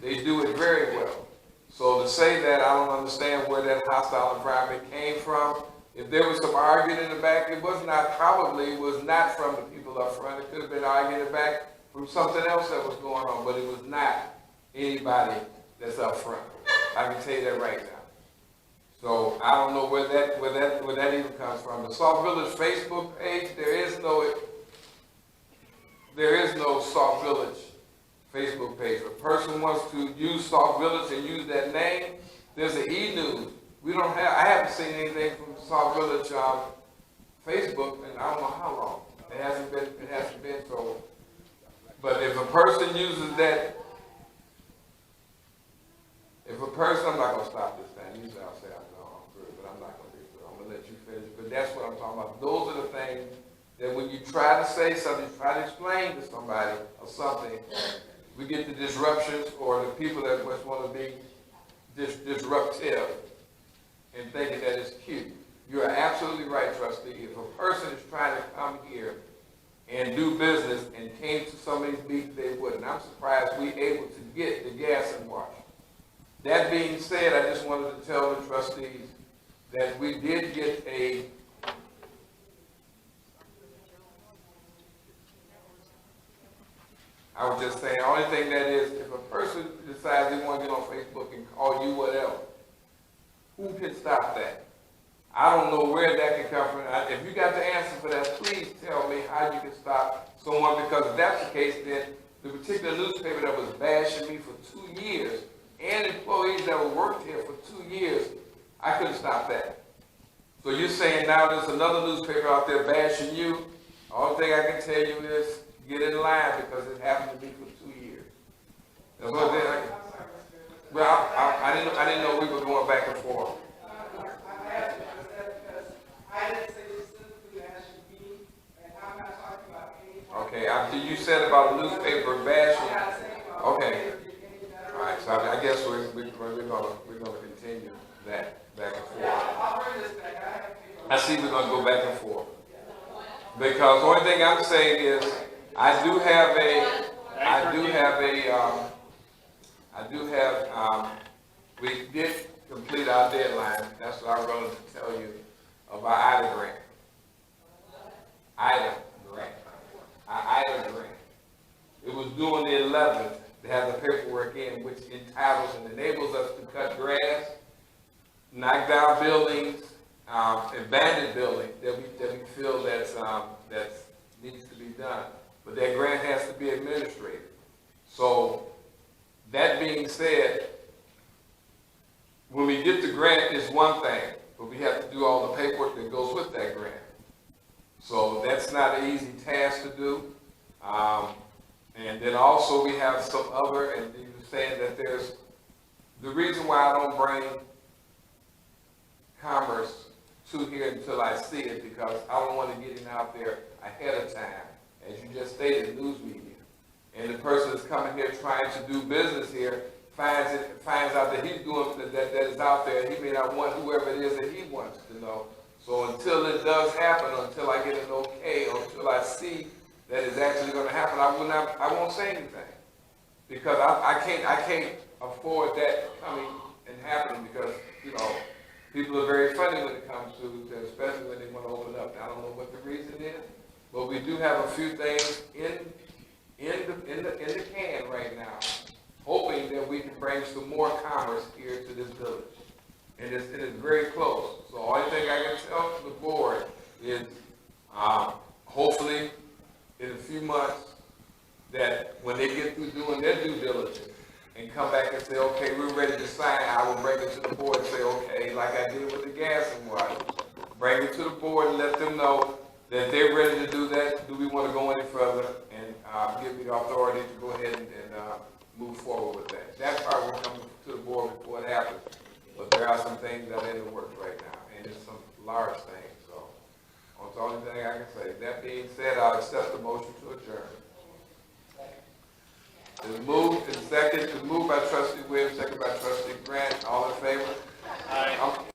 They do it very well. So to say that, I don't understand where that hostile environment came from. If there was some arguing in the back, it was not from the people up front. It could have been arguing in the back from something else that was going on, but it was not anybody that's up front. I can tell you that right now. So I don't know where that even comes from. The Sauk Village Facebook page, there is no Sauk Village Facebook page. If a person wants to use Sauk Village and use that name, there's an e-news. I haven't seen anything from Sauk Village Facebook in I don't know how long. It hasn't been so. But if a person uses that, I'm not going to stop this thing. Usually I'll say I'm through, but I'm not going to be through. I'm going to let you finish. But that's what I'm talking about. Those are the things that when you try to say something, try to explain to somebody or something, we get the disruptions or the people that just want to be disruptive and thinking that it's cute. You are absolutely right, trustee. If a person is trying to come here and do business and came to some of these meetings, they would. And I'm surprised we able to get the gas and wash. That being said, I just wanted to tell the trustees that we did get a I was just saying, the only thing that is, if a person decides they want to get on Facebook and call you whatever, who can stop that? I don't know where that can come from. If you got the answer for that, please tell me how you can stop someone, because if that's the case, then the particular newspaper that was bashing me for 2 years, and employees that were worked here for 2 years, I couldn't stop that. So you're saying now there's another newspaper out there bashing you? The only thing I can tell you is get in line, because it happened to me for 2 years. That's what well, I didn't know we were going back and forth. Okay, after you said about the newspaper bashing. Okay. All right, so I guess we're gonna continue that back and forth. I see we're gonna go back and forth. Because the only thing I'm saying is, we did complete our deadline. That's what I was going to tell you about IDA grant. IDA grant. It was due on the 11th to have the paperwork in, which entitles and enables us to cut grass, knock down buildings, abandoned buildings that we feel that needs to be done. But that grant has to be administrated. So that being said, when we get the grant is one thing, but we have to do all the paperwork that goes with that grant. So that's not an easy task to do. And then also we have some other, and you were saying that there's, the reason why I don't bring commerce to here until I see it, because I don't want to get it out there ahead of time, as you just stated, news media. And the person that's coming here trying to do business here finds out that he's doing that is out there. He may not want whoever it is that he wants to know. So until it does happen, until I get an okay, or until I see that it's actually going to happen, I won't say anything, because I can't afford that coming and happening, because people are very funny when it comes to especially when they want to open up. I don't know what the reason is, but we do have a few things in the can right now, hoping that we can bring some more commerce here to this village. And it is very close. So the only thing I can tell the board is hopefully in a few months that when they get through doing their due diligence and come back and say, okay, we're ready to sign, I will bring it to the board and say, okay, like I did with the gas and water. Bring it to the board and let them know that they're ready to do that. Do we want to go any further? And give me the authority to go ahead and move forward with that. That part will come to the board before it happens. But there are some things that are in the works right now, and it's some large things. So that's the only thing I can say. That being said, I'll accept the motion to adjourn. It's moved and second. It's moved by Trustee Williams, second by Trustee Grant. All in favor? Aye.